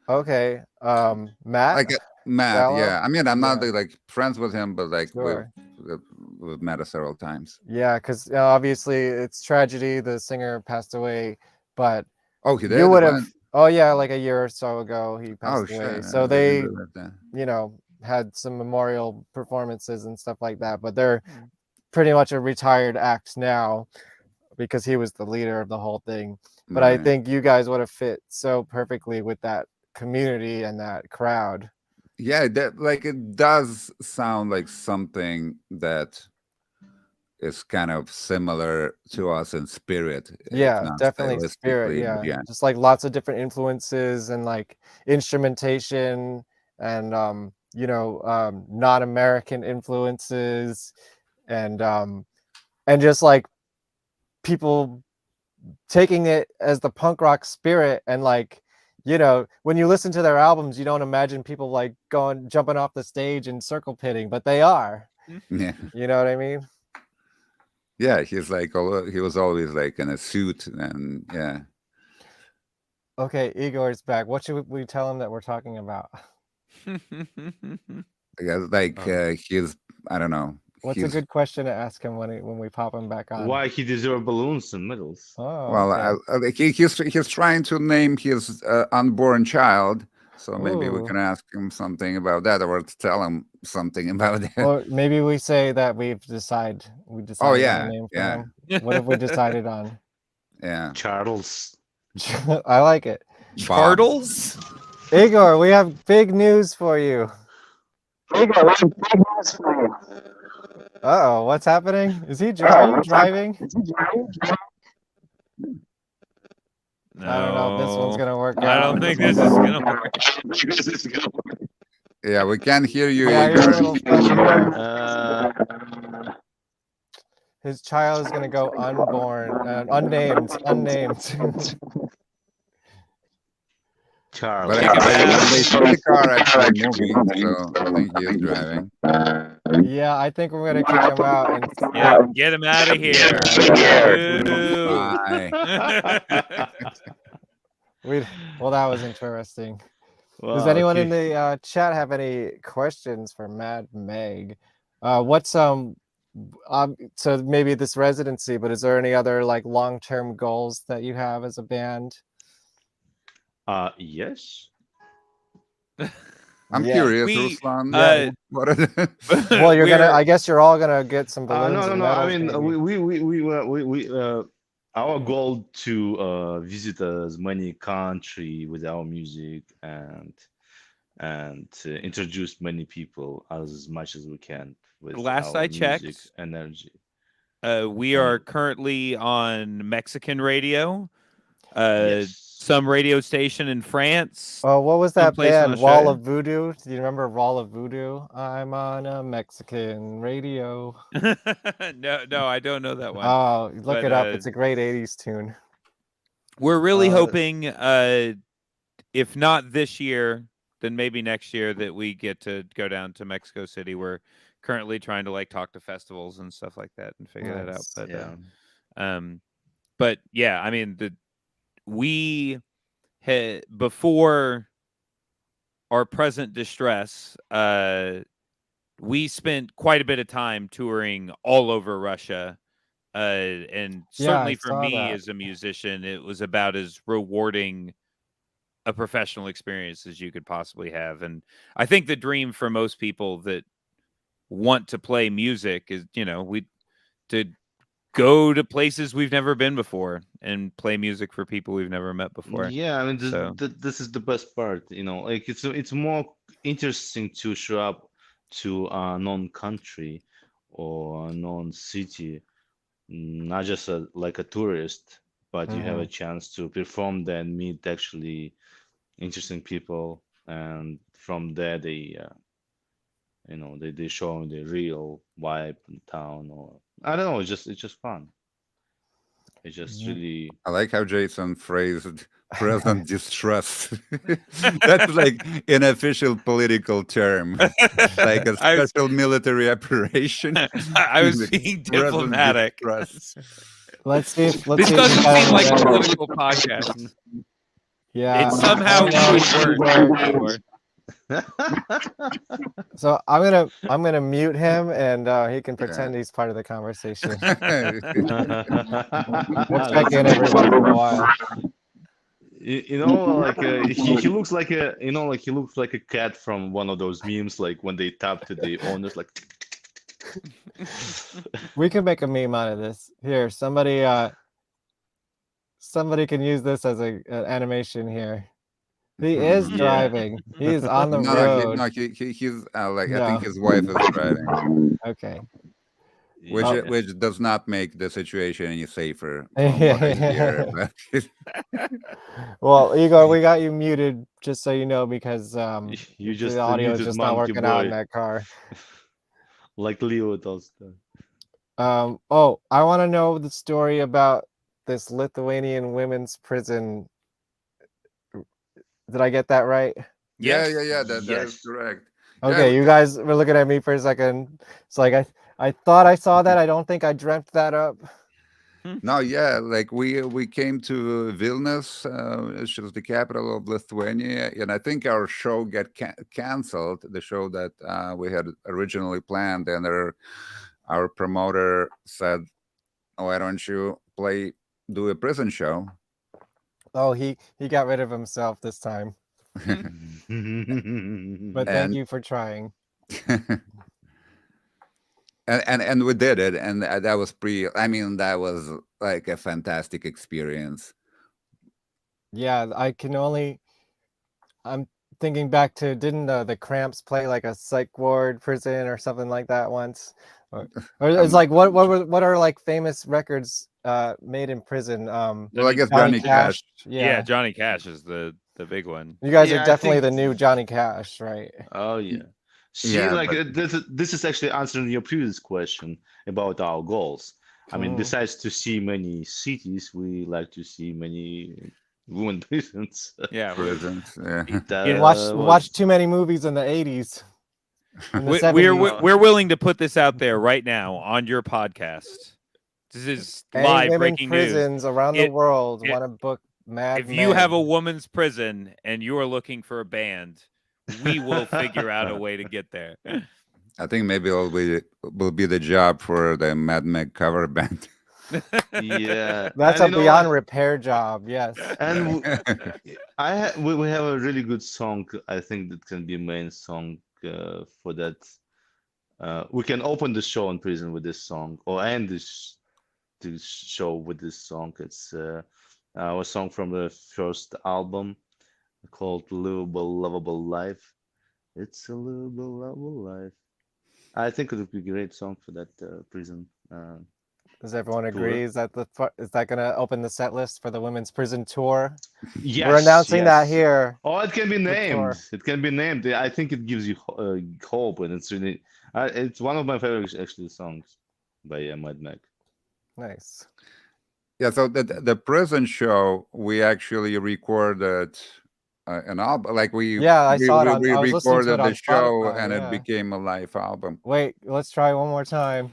Okay. Matt? Like Matt, Gallo? yeah. I mean, I'm not Yeah. like friends with him, but like Sure. we've met several times. Yeah, because obviously it's tragedy. The singer passed away, but Oh, he did. you would have. When? Oh yeah, like a year or so ago he Oh passed shit! away. I So didn't they, realize that. had some memorial performances and stuff like that. But they're pretty much a retired act now because he was the leader of the whole thing. But I Right. think you guys would have fit so perfectly with that community and that crowd. Yeah, that like it does sound like something that is kind of similar to us in spirit, if Yeah, not definitely spirit. stylistically. Yeah, Yeah, just like lots of different influences and like instrumentation and non-American influences and just like people taking it as the punk rock spirit and like when you listen to their albums you don't imagine people like jumping off the stage and circle pitting, but they are. yeah, You know what I mean? yeah. He's like he was always like in a suit, and yeah. Okay, Igor's back. What should we tell him that we're talking about? I guess like he's I don't know. What's a good question to ask him when we pop him back on? Why he deserve balloons and medals? Oh, Well, okay. he's trying to name his unborn child, so maybe we Ooh. can ask him something about that, or to tell him something about that. Or maybe we say that we decided Oh on yeah, a name for yeah, him. What have we decided on? yeah. Charles. I like it. Bob. Chartles? Igor, we have big news for you. Uh-oh, what's happening? Are you driving? No, I don't know if this one's gonna work I out. don't think this is gonna work. Yeah, we can't hear you, Yeah, you're a Igor. little funny there. His child is gonna go unborn, unnamed. Charles. But they see the car actually moving, so I think he is driving. Yeah, I think we're gonna kick him out and Yeah, get him out of here. Bye. well, that was interesting. Does Wow, anyone in okay. the chat have any questions for Mad Meg? What's so maybe this residency, but is there any other like long-term goals that you have as a band? Yes. I'm Yeah. curious, We, Ruslan. What are the... Well, you're gonna. we're- I guess you're all gonna get some balloons. No. and I medals, mean, maybe. we our goal to visit as many country with our music and to introduce many people as much as we can with Last our I music checked, energy. we are currently on Mexican radio, Yes. some radio station in France. Oh, what was that someplace in band? Wall Australia. of Voodoo. Do you remember Wall of Voodoo? I'm on a Mexican radio. no, I don't know that one. Oh, look But, it up. It's a great '80s tune. We're really hoping, if not this year, then maybe next year that we get to go down to Mexico City. We're currently trying to like talk to festivals and stuff like that and figure that out. Nice. But Yeah. but yeah, I mean we had before our present distress, we spent quite a bit of time touring all over Russia. And certainly for saw me that. as a musician, it was about as rewarding a professional experience as you could possibly have. And I think the dream for most people that want to play music is, to go to places we've never been before and play music for people we've never met before. Yeah, I mean, So- this is the best part, like it's more interesting to show up to a non-country or a non-city, not just like a tourist, but you have a chance to perform there and meet actually interesting people, and from there they they show the real vibe in town, or I don't know, it's just fun. It's just really I like how Jason phrased present distrust. That's like an official political term, like a special military operation. I was being Present diplomatic. distrust. Let's see. This If doesn't we can seem like a get- political podcast. Yeah. It somehow would work. So I'm gonna mute him, and he can pretend he's part of the conversation. We'll check in every once in a while. like he looks like he looks like a cat from one of those memes, like when they tap to the owners, like. We can make a meme out of this. Here, somebody can use this as an animation here. He is Yeah. driving. He is on the No, road. he's like I No. think his wife is driving, Okay. which Yeah. which does not make the situation any safer from what I hear. But Well, Igor, we got you muted just so you know because You just the audio is muted just not Monkey working out in Boy, that car. like Leo Tolstoy. Oh, I want to know the story about this Lithuanian women's prison. Did I get that right? Yes. yeah, that is Yes. correct. Okay, you guys were looking at me for a second. It's like I thought I saw that. I don't think I dreamt that up. No, yeah, like we came to Vilnius, which is the capital of Lithuania, and I think our show got canceled. The show that we had originally planned, and our promoter said, "Why don't you do a prison show?" Oh, he got rid of himself this time. But thank And you for trying. and we did it, and that was I mean, that was like a fantastic experience. Yeah, I'm thinking back to didn't the Cramps play like a psych ward prison or something like that once? Or it's like what are like famous records made in prison? Well, I guess Johnny Johnny Cash. Yeah, Johnny Cash is the big one. You guys Yeah, are I definitely think- the new Johnny Cash, right? Oh yeah. See, Yeah, like but- this is actually answering your previous question about our goals. I mean, Mhm. besides to see many cities, we like to see many women prisons. Yeah. Prisons. Yeah. We watched too many movies in the 80s. In the 70s. We're willing to put this out there right now on your podcast. This is Any live women breaking news. prisons around the world want to book Mad If you have a Men. woman's prison and you are looking for a band, we will figure out a way to get there. I think maybe will be the job for the Mad Meg cover band. Yeah, That's and a you know beyond what? repair job, yes. And we have a really good song. I think that can be main song for that. We can open the show in prison with this song, or end this show with this song. It's our song from the first album called "Livable, Lovable Life." It's a livable, lovable life. I think it would be a great song for that prison. Does everyone Tour. agree? Is that going to open the set list for the women's prison tour? Yes, We're announcing that yes. here. Oh, it can be tour. named. It can be named. I think it gives you hope, and it's really, it's one of my favorite actually songs by Mad Meg. Nice. Yeah, so the prison show, we actually recorded an album. Like I saw it on. we I was listening to recorded it on the show, Spotify, and yeah. it became a live album. Wait, let's try one more time.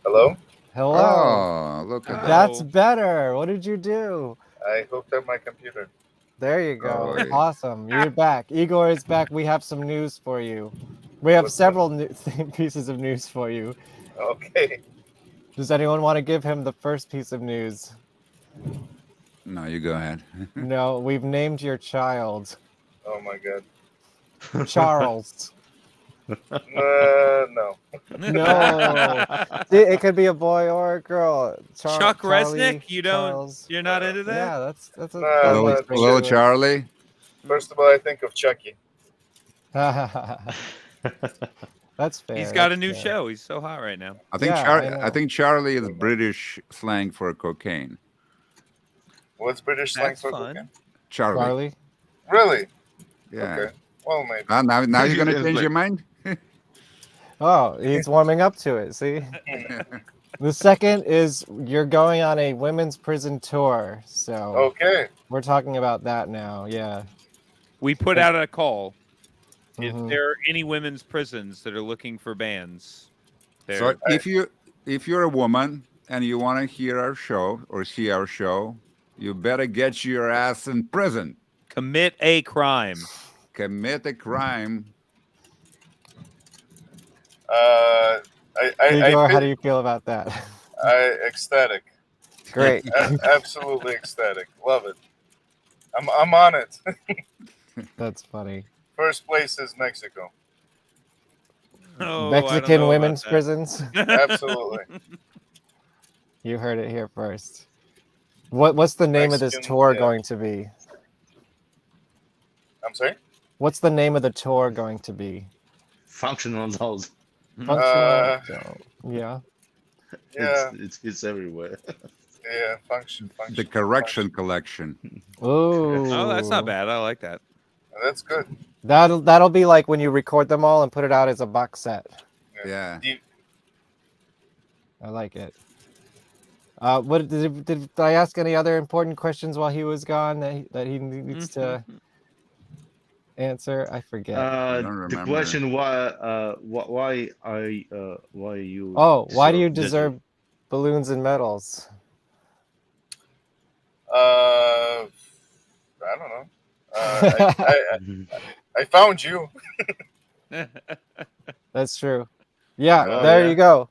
Hello? Hello. Oh, look at that! That's better. What did you do? I hooked up my computer. There you go. Oh, yeah. Awesome. You're back. Igor is back. We have some news for you. We have What's several pieces of news for you. Okay. Does anyone want to give him the first piece of news? No, you go ahead. No, we've named your child Oh my god. Charles. No. No. See, it could be a boy or a girl. Chuck Charlie, Resnick, Charles. you're not into that? Yeah, that's a No, fun I'm way not to bring Little it in. Charlie. First of all, I think of Chucky. That's fair. He's got a that's new fair. show. He's so hot right now. I think Yeah, Charlie. I I know. think Charlie is British slang for cocaine. What's British slang That's for fun. cocaine? Charlie. Charlie? Really? Yeah. Okay. Well, maybe. Now you're gonna It's change like- your mind? Oh, he's warming up to it. See? The second is you're going on a women's prison tour. So Okay. we're talking about that now. Yeah. We put out a call. Mhm. If there are any women's prisons that are looking for bands, So there. if you're a woman and you want to hear our show or see our show, you better get your ass in prison. Commit a crime. Commit a crime. Igor, how feel- do you feel about that? ecstatic. Great. Absolutely ecstatic. Love it. I'm on it. That's funny. First place is Mexico. Oh, I don't know Mexican about women's that. prisons. Absolutely. You heard it here first. What's the name of this Mexican, tour yeah. going to be? I'm sorry. What's the name of the tour going to be? Functional dolls. Functional. Yeah. Yeah, It's everywhere. yeah, function. The correction collection. Ooh. Oh, that's not bad. I like that. That's good. That'll be like when you record them all and put it out as a box set. Yeah. I like it. What did I ask any other important questions while he was gone that he needs to answer? I forget. don't The remember. question why you Why do you deserve deserve balloons and medals? I don't know. I found you. That's true. Yeah, Oh, there yeah. you go.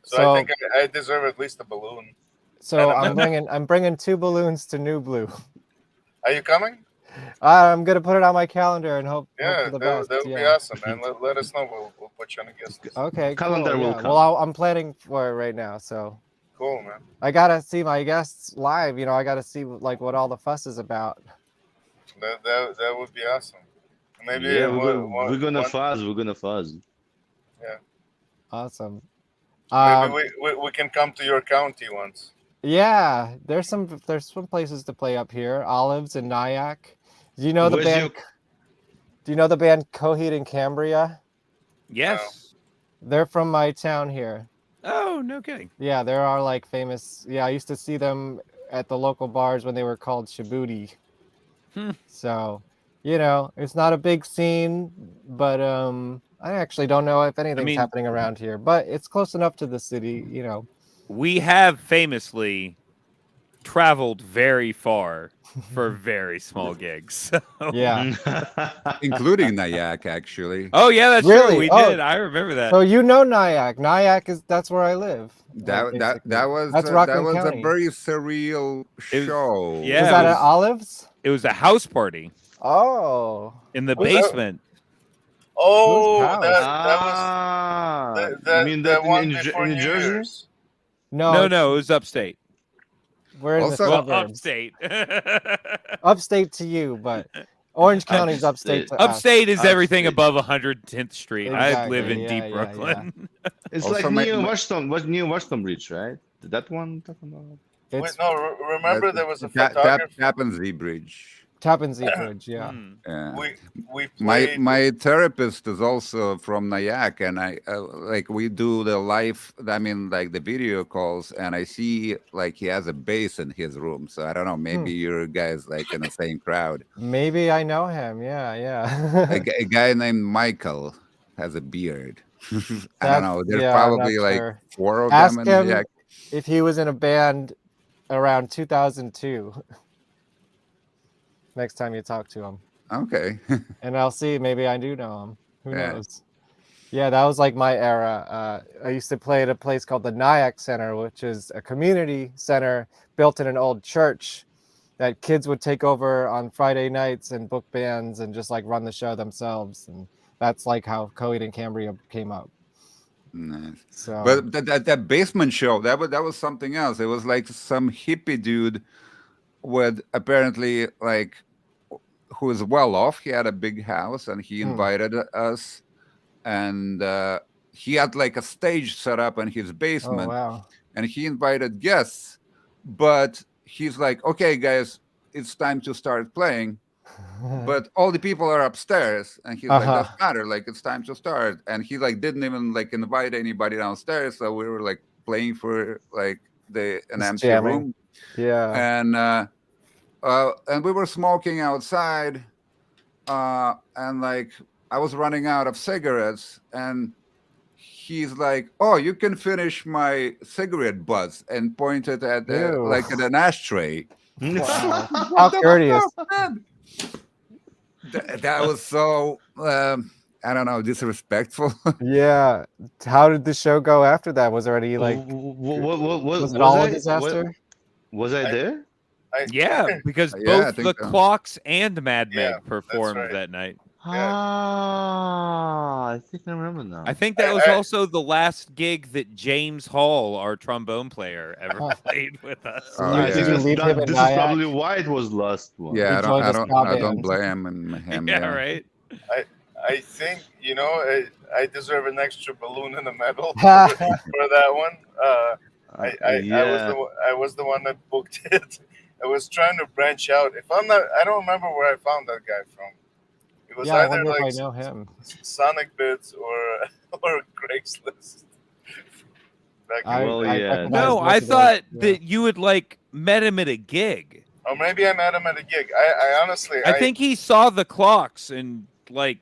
So I think I deserve at least a balloon. So and a I'm bringing 2 balloons to New Blue. Are you coming? I'm gonna put it on my calendar and hope Yeah, for the that best. would be awesome, man. Let us know. We'll put you on a guest list. Okay, Calendar cool. will Yeah. come. Well, I'm planning for it right now, so Cool, man. I gotta see my guests live. You know, I gotta see like what all the fuss is about. That would be awesome. Maybe Yeah, we're gonna fuzz. We're gonna fuzz. Yeah. Awesome. Maybe we can come to your county once. Yeah, there's some places to play up here. Olives and Nyack. Do you know the Where's band? your- Do you know the band Coheed and Cambria? Yes. They're from my town here. Oh, no kidding. Yeah, there are like famous. Yeah, I used to see them at the local bars when they were called Shibuti. So, you know, it's not a big scene, but I actually don't know if anything's happening around here, but it's close enough to the city, you know. We have famously traveled very far for very small gigs. So. Yeah. Including Nyack, actually. Oh, yeah, that's Really? true. We did. I remember that. So you know Nyack. Nyack that's where I live. That was That's that Rockland was County. a very surreal show. Yeah, was that at Olives? It was a house party. Oh. In the Was that- basement. Oh, Whose house? that was you mean that one in before New New Jersey? Year's. No, No, it was upstate. we're in the Also- Well, suburbs. upstate. Upstate to you, but Orange County's upstate to us. Upstate is everything Upstate. above 110th Street. I Exactly, live in yeah, deep yeah, Brooklyn. It's Also, like my- near Washington Bridge, right? That one talking about? Wait, It's no, remember there was a Tappan photographer. Zee Bridge. Tappan Zee Bridge, yeah. Yeah. We My played. my therapist is also from Nyack, and I like we do the live. I mean, like the video calls, and I see like he has a bass in his room. So I don't know. Maybe you guys like in the same crowd. Maybe I know him. Yeah. A guy named Michael has a beard. I don't know. There's I'm probably not like sure. 4 of Ask them in him Nyack. if he was in a band around 2002. Next time you talk to him. Okay. And I'll see. Maybe I do know him. Who Yeah. knows? Yeah, that was like my era. I used to play at a place called the Nyack Center, which is a community center built in an old church that kids would take over on Friday nights and book bands and just like run the show themselves. And that's like how Coheed and Cambria came up. Nice. So, But that basement show, that was something else. It was like some hippie dude with apparently like who was well off. He had a big house and he invited us, and he had like a stage set up in his basement. oh wow. And he invited guests, but he's like, okay guys, it's time to start playing. But all the people are upstairs, and he's like, doesn't matter, like it's time to start. And he like didn't even like invite anybody downstairs, so we were like playing for like an Just empty jamming. room. Yeah. And we were smoking outside, and like I was running out of cigarettes, and he's like, oh, you can finish my cigarette butts, and pointed at Ew. like at an ashtray. Wow. How courteous. That was so I don't know, disrespectful. Yeah. How did the show go after that? Was there any like was it all a disaster? Was I there? Yeah, because Yeah, I both think the so. Clocks and Mad Yeah, Meg performed right. that night. Ah, I think I remember now. I think that was also the last gig that James Hall, our trombone player, ever Huh. played with us. So Oh, you, I did think you yeah. leave him in this is Nyack? probably why it was last one. Yeah, He joined a ska I don't band. blame him. Yeah, Yeah. right. I think I deserve an extra balloon and a medal for that one. Yeah. I was the one that booked it. I was trying to branch out. If I'm not, I don't remember where I found that guy from. It was Yeah, I either wonder if like I know him. Sonic Bits or or Craigslist. Back in Well, the day. yeah. recognize No, both I of those, thought yeah. that you had like met him at a gig. Or maybe I met him at a gig. I honestly, I think he saw the clocks and like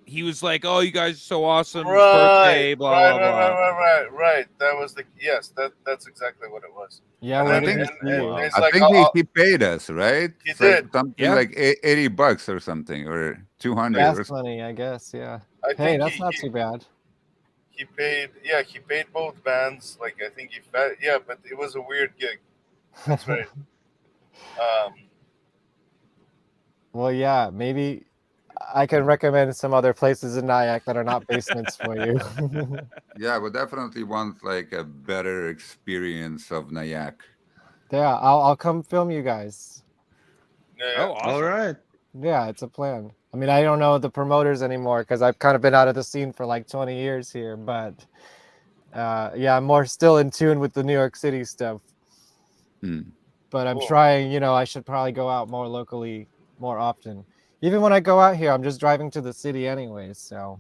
he was like, "Oh, you guys are so awesome! right, Birthday, blah right, blah right, right, blah." right, right. That was the yes. That's exactly what it was. Yeah, And where then did think- he see you? Wow. it's I like think he paid us, right? He It's like did. something Yeah. like $80 or something, or 200 or Gas something. money, I guess. Yeah. I Hey, think that's not too bad. he paid. Yeah, he paid both bands. Like I think yeah, but it was a weird gig. That's right. Well, yeah, maybe I can recommend some other places in Nyack that are not basements for you. Yeah, we definitely want like a better experience of Nyack. Yeah, I'll come film you guys. Yeah, Oh, awesome. All right. Yeah, it's a plan. I mean, I don't know the promoters anymore because I've kind of been out of the scene for like 20 years here, but yeah, I'm more still in tune with the New York City stuff. Hmm. But I'm Cool. trying, I should probably go out more locally more often. Even when I go out here, I'm just driving to the city anyways. So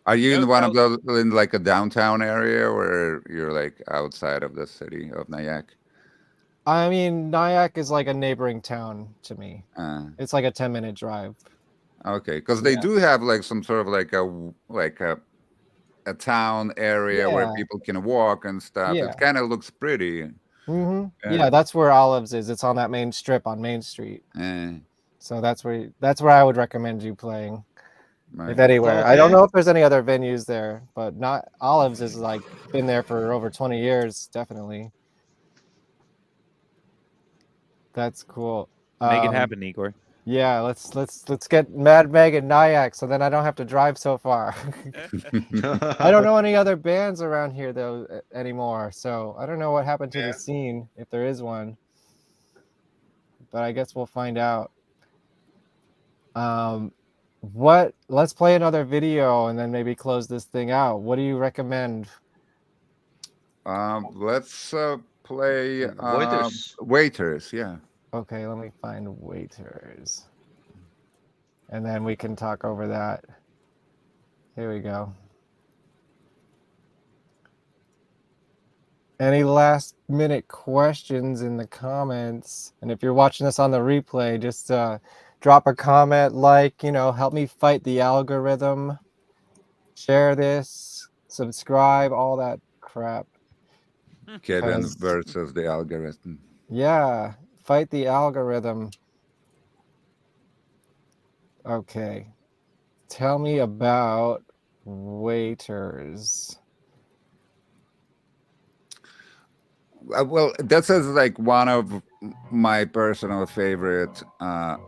Are you No in one of doubt. those in like a downtown area, or you're like outside of the city of Nyack? I mean, Nyack is like a neighboring town to me. Uh, It's like a 10-minute drive. okay, because they Yeah. do have like some sort of like a town area where Yeah. people can walk and stuff. Yeah. It kind of looks pretty. Yeah, Yeah. that's where Olives is. It's on that main strip on Main Street. Eh, So that's where I would recommend you playing. right. If anywhere. I don't Okay. know if there's any other venues there, but not Olives is like been there for over 20 years, definitely. That's cool. Make it happen, Igor. Yeah, let's get Mad Meg and Nyack so then I don't have to drive so far. I don't know any other bands around here though anymore, so I don't know what happened to Yeah. the scene if there is one. But I guess we'll find out. Let's play another video and then maybe close this thing out. What do you recommend? Let's play Waiters. Waiters. Yeah. Okay, let me find Waiters. And then we can talk over that. Here we go. Any last minute questions in the comments? And if you're watching this on the replay, just drop a comment, help me fight the algorithm. Share this, subscribe, all that crap. Kevin Because- versus the algorithm. Yeah, fight the algorithm. Okay. Tell me about Waiters. Well, this is like one of my personal favorite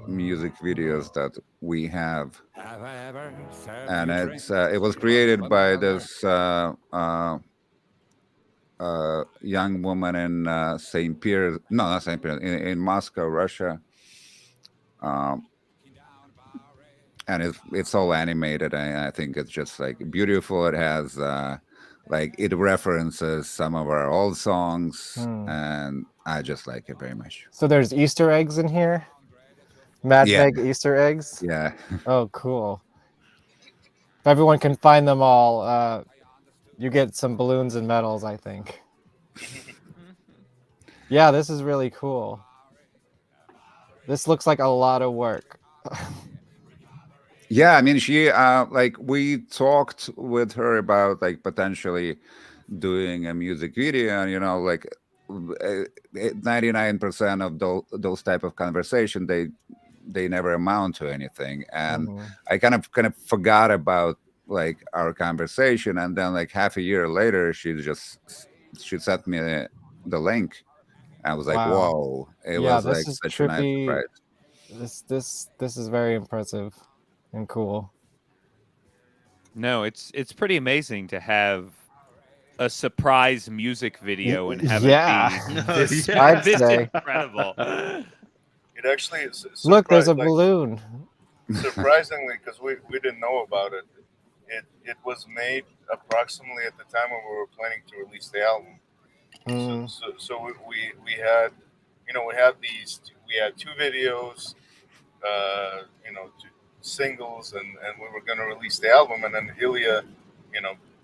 music videos that we have, and it was created by this young woman in St. Peter, no, not St. Peter, in Moscow, Russia. And it's all animated. I think it's just like beautiful. It has like it references some of our old songs, and I just like it very much. So there's Easter eggs in here? Mad Yeah. Meg Easter eggs? Yeah. Oh, cool. If everyone can find them all, you get some balloons and medals, I think. Yeah, this is really cool. This looks like a lot of work. Yeah, I mean, she like we talked with her about like potentially doing a music video, and 99% of those type of conversation they never amount to anything, and I kind of forgot about like our conversation, and then like half a year later, she sent me the link. I was like, Wow. whoa! It Yeah, was this like is such a nice trippy. surprise. This is very impressive. and cool. No, it's pretty amazing to have a surprise music video and have yeah. it be this, Yeah. I'd this say. incredible. It actually is Look, there's a like, balloon. surprisingly, because we didn't know about it. It was made approximately at the time when we were planning to release the album. Mm. So we had, we had two videos, two singles, and we were going to release the album, and then Ilya,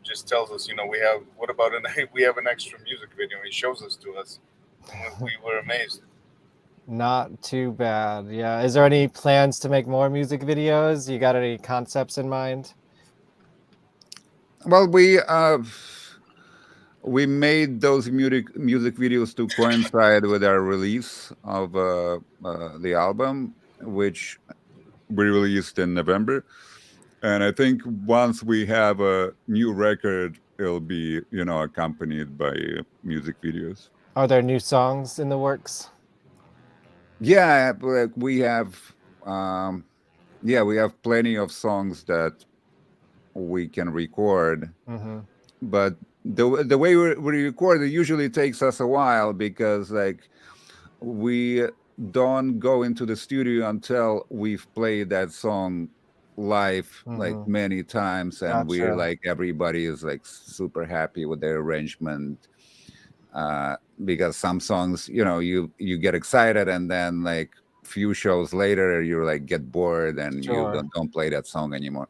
just tells us, what about we have an extra music video. He shows us to us, and we were amazed. Not too bad. Yeah. Is there any plans to make more music videos? You got any concepts in mind? Well, we made those music videos to coincide with our release of the album, which we released in November. And I think once we have a new record, it'll be accompanied by music videos. Are there new songs in the works? Yeah, like we have plenty of songs that we can record, Mm-hmm. but the way we record it usually takes us a while, because like we don't go into the studio until we've played that song live like Mhm. many times, and we're Gotcha. like, everybody is like super happy with the arrangement, because some songs you get excited, and then like few shows later you're like get bored, and you Sure. don't play that song anymore.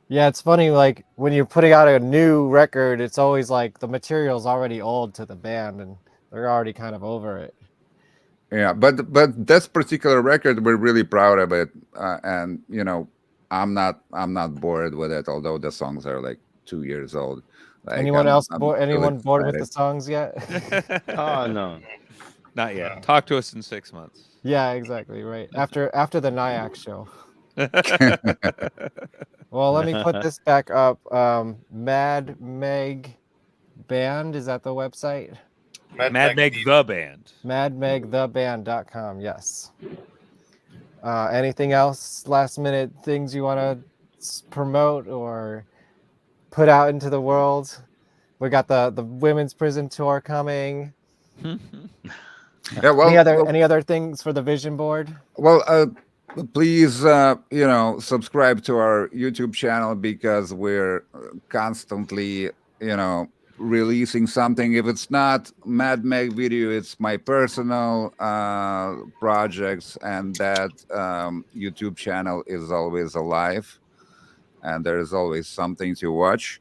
Yeah, it's funny, like when you're putting out a new record, it's always like the material's already old to the band and they're already kind of over it. Yeah, but this particular record, we're really proud of it, and I'm not bored with it, although the songs are like 2 years old. Like Anyone I'm else really anyone bored with the excited. songs yet? Oh no. Not yet. Talk to us in 6 months. Yeah, exactly, right. After the NYC show. Well, let me put this back up. Mad Meg Band, is that the website? Mad Meg the band. madmegtheband.com. Yes. Anything else, last minute things you want to promote or put out into the world? We got the women's prison tour coming. Yeah, well, Any other things for the vision board? well, please, subscribe to our YouTube channel, because we're constantly, releasing something. If it's not Mad Meg video, it's my personal projects, and that YouTube channel is always alive, and there's always something to watch.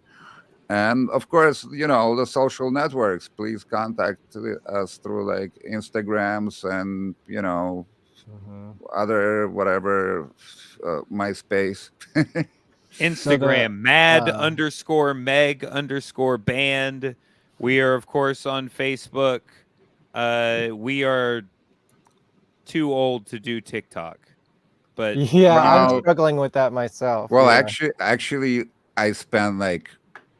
And of course, all the social networks. Please contact us through like Instagrams and other whatever, MySpace. Instagram, mad_meg_band. We are, of course, on Facebook. We are too old to do TikTok, but Yeah, I'm Well, struggling with that myself. Well, yeah. actually, I spend like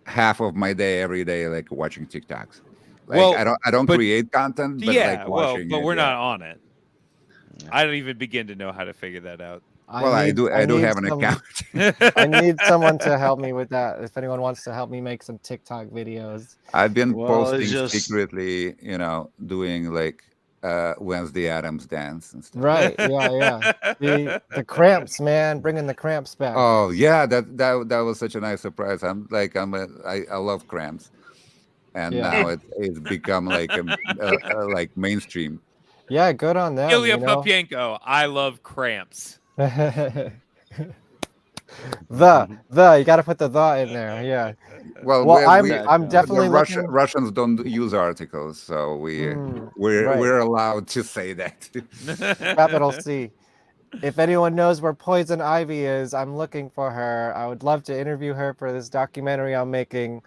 half of my day every day like watching TikToks. Like Well, I don't but- create content, but yeah, like well, watching but it, we're yeah. not on it. I don't even begin to know how to figure that out. Well, I do need have an some- account. I need someone to help me with that. If anyone wants to help me make some TikTok videos. I've been Well, it's posting just- secretly, doing like Wednesday Addams dance and stuff. Right. Yeah. The cramps, man, bringing the cramps back. Oh yeah, that was such a nice surprise. I love Cramps, and Yeah. now it's become like like mainstream. Yeah, good on them. Ilya you know? Popienko, I love cramps. the you got to put the in there. Yeah. Well, Well, we- I'm definitely the looking. Russians don't use articles, so we're right. we're allowed to say that. Capital C. If anyone knows where Poison Ivy is, I'm looking for her. I would love to interview her for this documentary I'm making,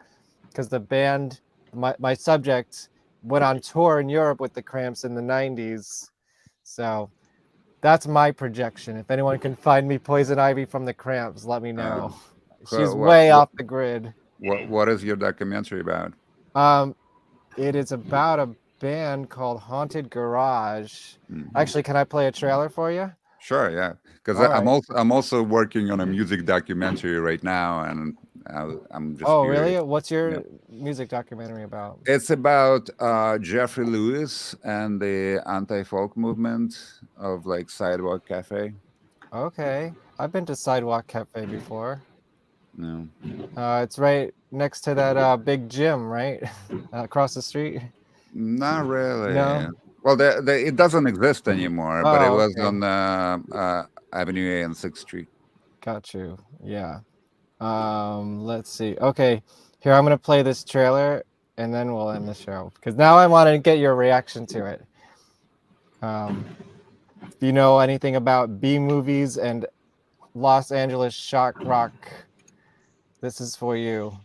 because the band, my subject, went on tour in Europe with the Cramps in the 90s. So that's my projection. If anyone can find me Poison Ivy from the Cramps, let me know. She's way off the grid. What is your documentary about? It is about a band called Haunted Garage. Mhm. Actually, can I play a trailer for you? Sure, yeah. Because All I'm also working on a music documentary right now, and I'm just Oh, curious. really? What's Yeah. your music documentary about? It's about Jeffrey Lewis and the anti-folk movement of like Sidewalk Cafe. Okay. I've been to Sidewalk Cafe before. No, It's right next to that big gym, right? Across the street. not really. No? Well, it doesn't exist anymore, but it Oh, was okay. on Avenue A and 6th Street. Got you. Yeah. Let's see. Okay. Here, I'm gonna play this trailer and then we'll end the show. Because now I want to get your reaction to it. Do you know anything about B movies and Los Angeles shock rock? This is for you.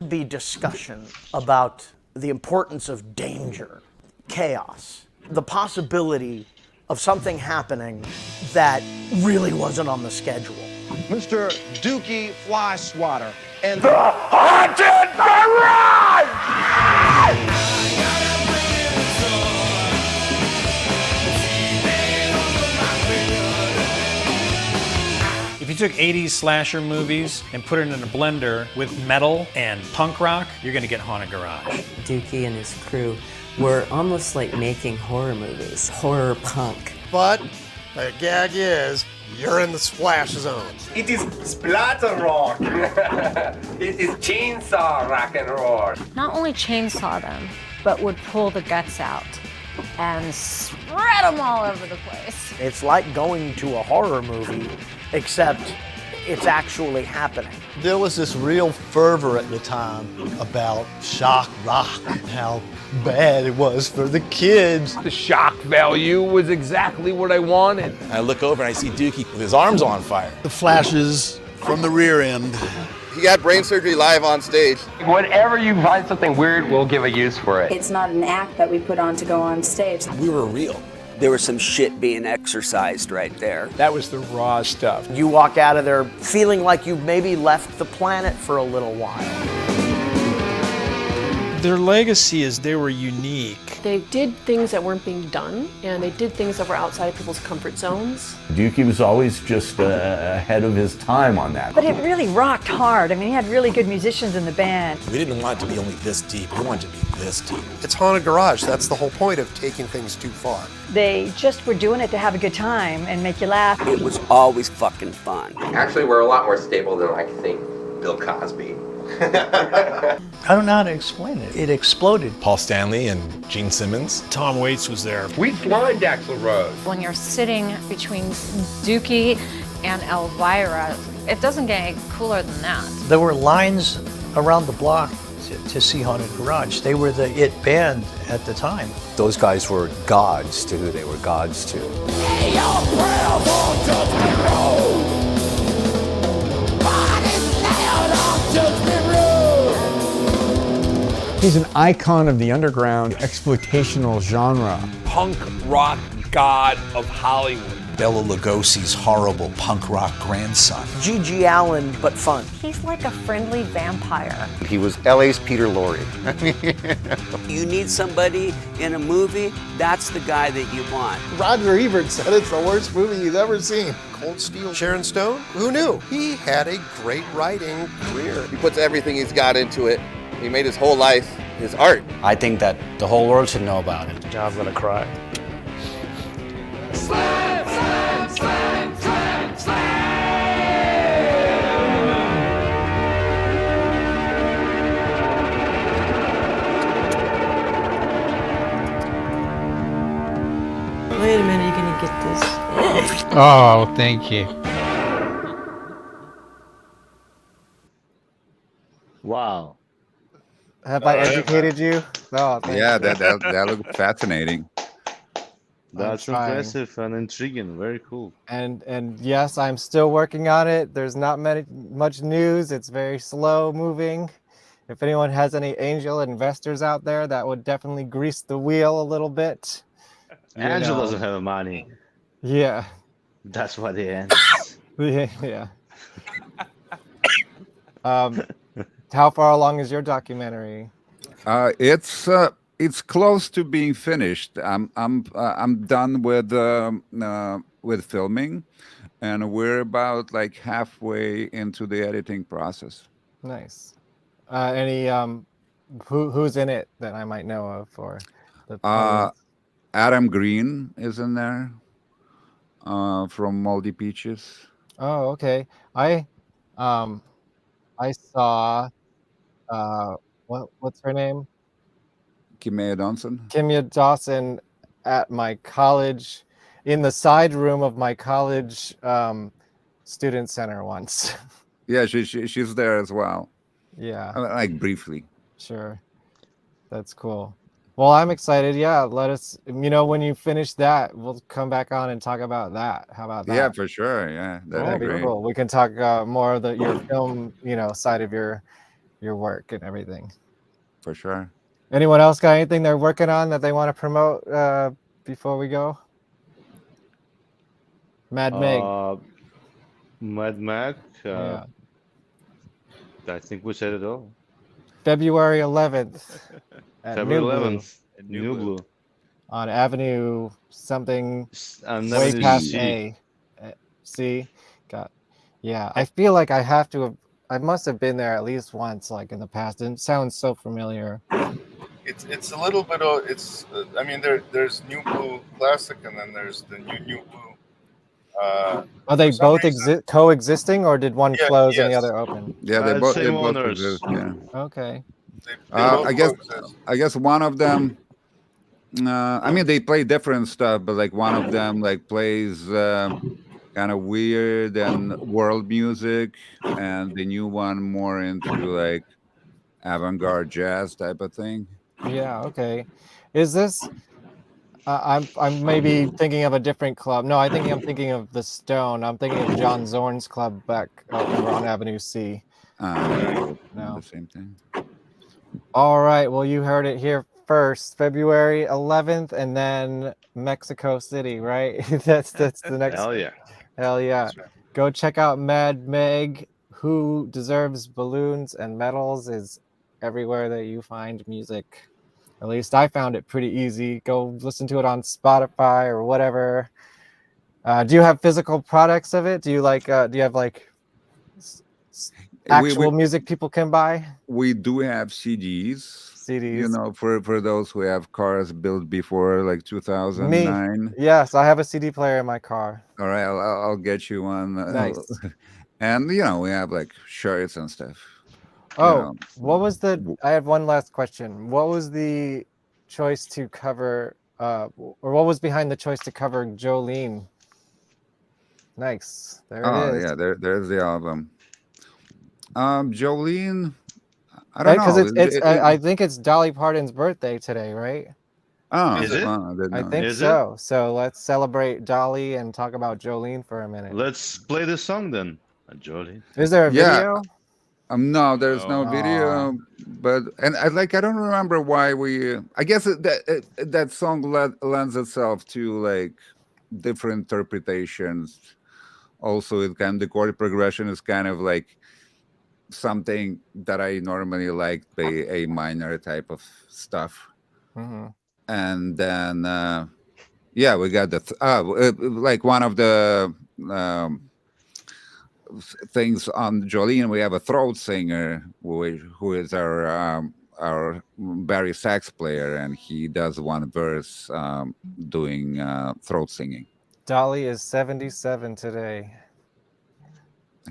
The discussion about the importance of danger, chaos, the possibility of something happening that really wasn't on the schedule. Mr. Dookie Fly Swatter and If you took 80s slasher movies and put it in a blender with metal and punk rock, you're gonna get Haunted Garage. Dookie and his crew were almost like making horror movies, horror punk. But the gag is, you're in the splash zone. It is splatter rock. It is chainsaw rock and roll. Not only chainsaw them, but would pull the guts out and spread them all over the place. It's like going to a horror movie, except it's actually happening. There was this real fervor at the time about shock rock, how bad it was for the kids. The shock value was exactly what I wanted. I look over and I see Dookie with his arms on fire. The flashes from the rear end. He got brain surgery live on stage. Whenever you find something weird, we'll give a use for it. It's not an act that we put on to go on stage. We were real. There was some shit being exercised right there. That was the raw stuff. You walk out of there feeling like you maybe left the planet for a little while. Their legacy is they were unique. They did things that weren't being done, and they did things that were outside of people's comfort zones. Dookie was always just ahead of his time on that. But it really rocked hard. I mean, he had really good musicians in the band. We didn't want it to be only this deep. We wanted it to be this deep. It's Haunted Garage. That's the whole point of taking things too far. They just were doing it to have a good time and make you laugh. It was always fucking fun. Actually, we're a lot more stable than I think Bill Cosby. I don't know how to explain it. It exploded. Paul Stanley and Gene Simmons. Tom Waits was there. We blind Axl Rose. When you're sitting between Dookie and Elvira, it doesn't get any cooler than that. There were lines around the block to see Haunted Garage. They were the it band at the time. Those guys were gods to who they were gods to. He's an icon of the underground exploitational genre. Punk rock god of Hollywood. Bela Lugosi's horrible punk rock grandson. G.G. Allen, but fun. He's like a friendly vampire. He was LA's Peter Lorre. You need somebody in a movie, that's the guy that you want. Roger Ebert said it's the worst movie he's ever seen. Cold Steel, Sharon Stone? Who knew? He had a great writing career. He puts everything he's got into it. He made his whole life his art. I think that the whole world should know about it. Now I'm gonna cry. Wait a minute, you're gonna get this. Oh, thank you. Wow. Have I educated you? No. Yeah, that looked fascinating. That's trying. impressive and intriguing. Very cool. And yes, I'm still working on it. There's not much news. It's very slow moving. If anyone has any angel investors out there, that would definitely grease the wheel a little bit. Angel doesn't have money. Yeah. That's why they end. Yeah. How far along is your documentary? It's It's close to being finished. I'm done with filming, and we're about like halfway into the editing process. Nice. Any who's in it that I might know of for the Uh, audience? Adam Green is in there from Moldy Peaches. Oh, okay. Um I saw what's her name? Kimea Donson. Kimya Dawson at my college, in the side room of my college student center once. Yeah, she's there as well. Yeah. Like briefly. Sure. That's cool. Well, I'm excited. Yeah, let us, when you finish that, we'll come back on and talk about that. How about that? Yeah, for sure. Yeah, that'd be great. Cool. We can talk more of your film, side of your work and everything. For sure. Anyone else got anything they're working on that they want to promote before we go? Mad Meg. Mad Mac. Yeah. I think we said it all. February 11th at February New Blue 11th. New Blue. on Avenue something On way Avenue past C. A. C. Yeah, I feel like I must have been there at least once, like in the past. It sounds so familiar. It's a little bit of it's. I mean, there's New Blue Classic, and then there's the New Blue. Are they both coexisting, or did one close and the yes. other open? Yeah, they both owners. exist. Yeah. Okay. I guess one of them. I mean, they play different stuff, but like one of them like plays kind of weird and world music, and the new one more into like avant-garde jazz type of thing. Yeah. Okay. Is this? I'm maybe thinking of a different club. No, I'm thinking of the Stone. I'm thinking of John Zorn's club back over on Avenue C. No, No. the same thing. All right. Well, you heard it here first, February 11th, and then Mexico City, right? that's the next. Hell yeah. Hell yeah. Right. Go check out Mad Meg. Who Deserves Balloons and Medals is everywhere that you find music. At least I found it pretty easy. Go listen to it on Spotify or whatever. Do you have physical products of it? Do you have like actual music people can buy? We do have CDs. CDs. You know, for those who have cars built before like 2009. Me. Yes, I have a CD player in my car. All right, I'll get you one. Nice. And we have like shirts and stuff. Oh, what was I have one last question. What was the choice to cover, or what was behind the choice to cover Jolene? Nice. There it is. Yeah, there's the album. Jolene, I don't know. Because I think it's Dolly Parton's birthday today, right? Oh, is it? I think so. So let's celebrate Dolly and talk about Jolene for a minute. Let's play the song then, Jolene. Is there a video? No, there's no video, but I don't remember why we. I guess that song lends itself to like different interpretations. Also, the chord progression is kind of like something that I normally like, the A minor type of stuff. Mm-hmm. And then we got like one of the things on Jolene, we have a throat singer who is our bari sax player, and he does one verse doing throat singing. Dolly is 77 today.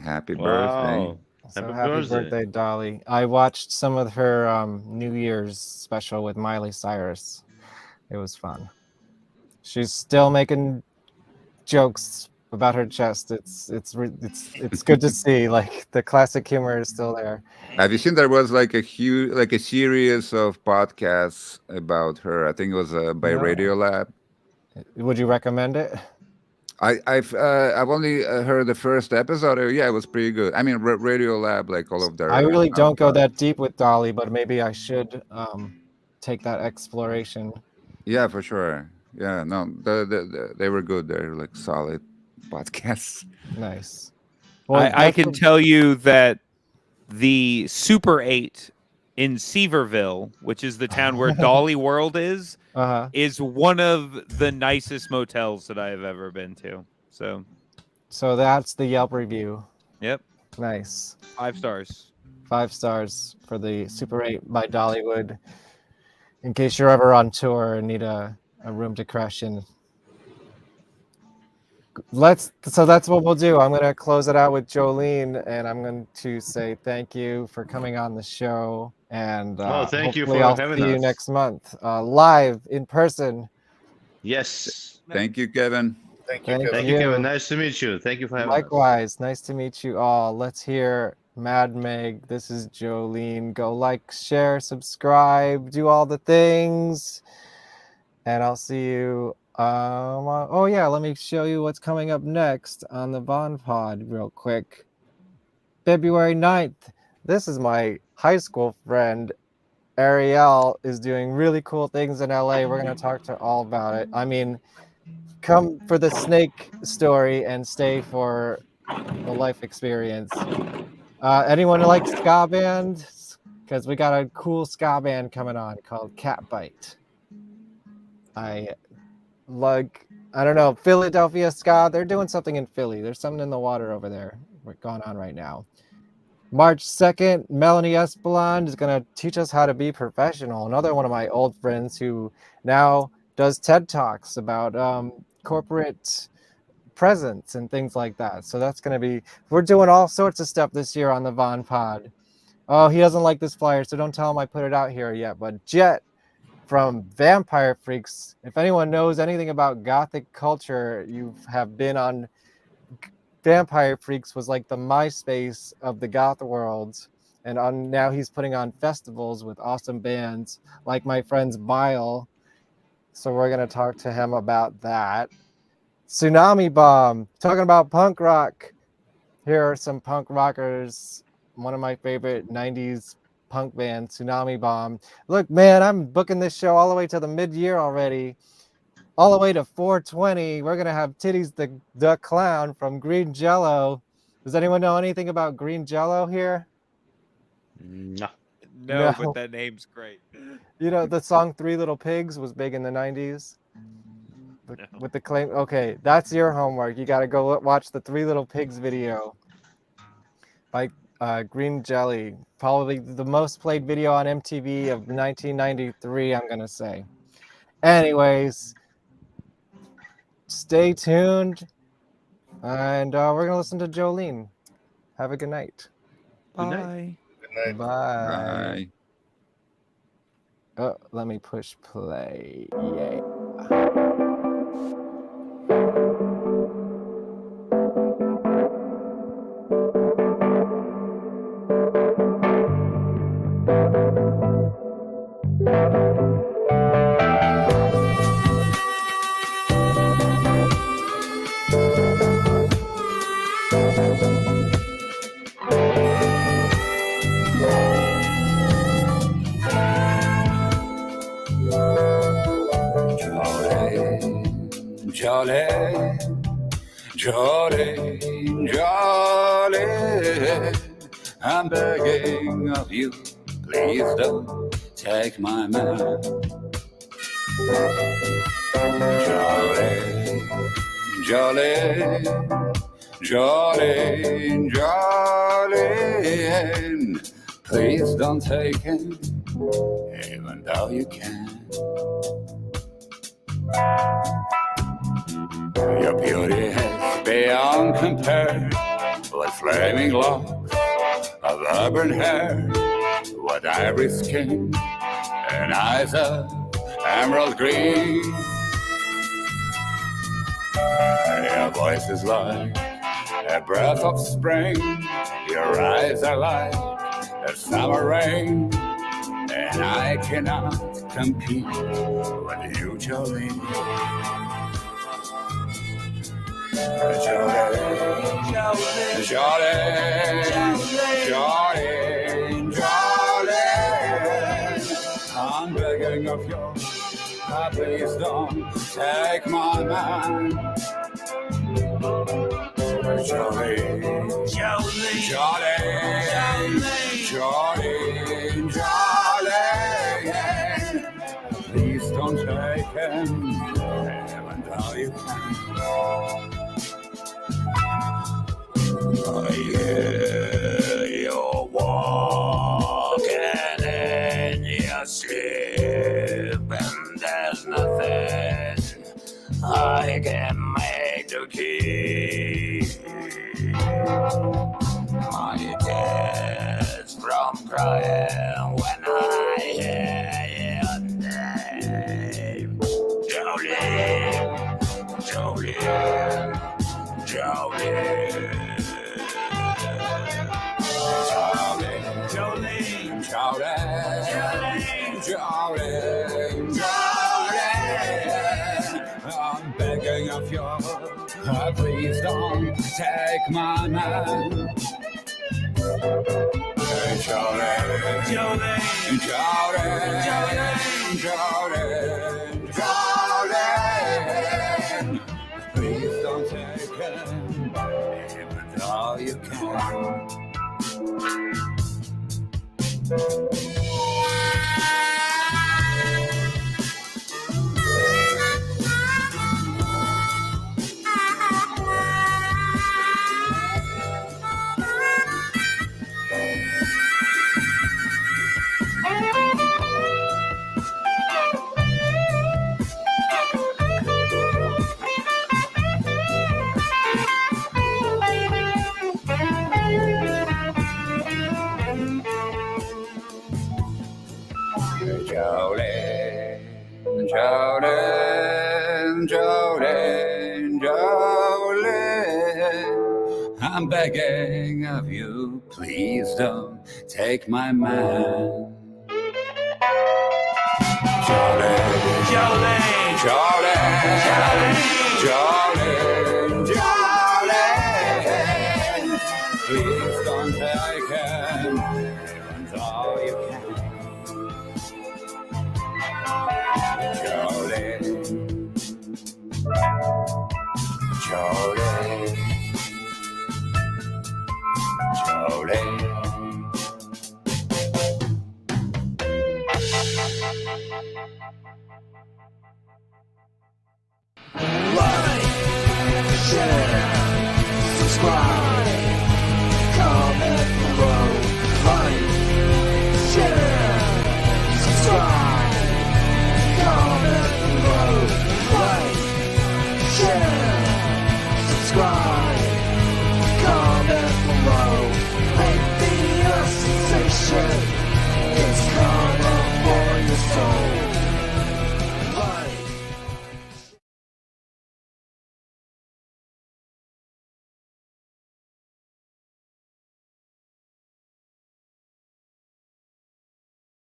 Happy birthday. So happy birthday, Dolly. I watched some of her New Year's special with Miley Cyrus. It was fun. She's still making jokes about her chest. It's good to see. Like the classic humor is still there. Have you seen there was like a series of podcasts about her? I think it was by Radiolab. Would you recommend it? I've only heard the first episode. Yeah, it was pretty good. I mean, Radiolab, like all of their. I really don't go that deep with Dolly, but maybe I should take that exploration. Yeah, for sure. Yeah, no, they were good. They're like solid podcasts. Nice. Well, I can tell you that the Super 8 in Seaverville, which is the town where Dolly World is one of the nicest motels that I have ever been to. So that's the Yelp review. Yep. Nice. 5 stars. 5 stars for the Super 8 by Dollywood. In case you're ever on tour and need a room to crash in. So that's what we'll do. I'm going to close it out with Jolene, and I'm going to say thank you for coming on the show. And thank you hopefully for I'll having see you us. next month, live in person. Yes. Thank you, Kevin. Thank you, Thank Thank you, Kevin. Nice to meet you. Thank you for having us. Likewise, nice to meet you all. Let's hear Mad Meg. This is Jolene. Go like, share, subscribe, do all the things. And I'll see you. Oh yeah, let me show you what's coming up next on the VonPod real quick. February 9th. This is my high school friend. Ariel is doing really cool things in LA. We're going to talk to her all about it. I mean, come for the snake story and stay for the life experience. Anyone like ska bands? Because we got a cool ska band coming on called Catbite. I don't know, Philadelphia ska. They're doing something in Philly. There's something in the water over there going on right now. March 2nd, Melanie Espelon is going to teach us how to be professional. Another one of my old friends who now does TED Talks about corporate presence and things like that. So that's going to be, we're doing all sorts of stuff this year on the VonPod. Oh, he doesn't like this flyer, so don't tell him I put it out here yet. But Jet from Vampire Freaks, if anyone knows anything about Gothic culture, you have been on Vampire Freaks was like the MySpace of the goth world, and now he's putting on festivals with awesome bands like my friends Bile. So we're gonna talk to him about that. Tsunami Bomb, talking about punk rock. Here are some punk rockers. One of my favorite 90s punk bands, Tsunami Bomb. Look, man, I'm booking this show all the way to the mid-year already. All the way to 420. We're going to have Titties the Clown from Green Jello. Does anyone know anything about Green Jello here? No. No, but that name's great. You know, the song Three Little Pigs was big in the 90s? With the claim. Okay, that's your homework. You got to go watch the Three Little Pigs video by Green Jelly. Probably the most played video on MTV of 1993, I'm going to say. Anyways, stay tuned, and we're going to listen to Jolene. Have a good night. Bye. Good night. Bye. Oh, let me push play. Yay. Jolly, jolly, jolly, I'm begging of you, please don't take my man. Jolly, jolly, jolly, jolly, please don't take him, even though you can. Your beauty is beyond compare, with flaming locks of auburn hair, with ivory skin and eyes of emerald green. Your voice is like a breath of spring, your eyes are like a summer rain, and I cannot compete with you, Jolene. Jolene, Jolene, Jolene, Jolene, I'm begging of you, please don't take my man. Jolene, Jolene, Jolene, Jolene, Jolene. don't take it, even though you can. I hear you walking in your sleep, and there's nothing I can make to keep my tears from crying when I hear your name. Jolene, Jolene, Jolene. Jolene, Jolene, Jolene, Jolene, I'm begging of you, please don't take my man. Jolene, Jolene, Jolene, Jolene, Jolene, please don't take him, even though you can. Jolene, Jolene, Jolene, I'm begging of you, please don't take my man. Jolene, Jolene, Jolene, Jolene, Jolene, please don't take him, even though you can. Jolene, Jolene, Jolene. Like, share, subscribe, comment below. Like, share, subscribe, comment below. Like, share, subscribe.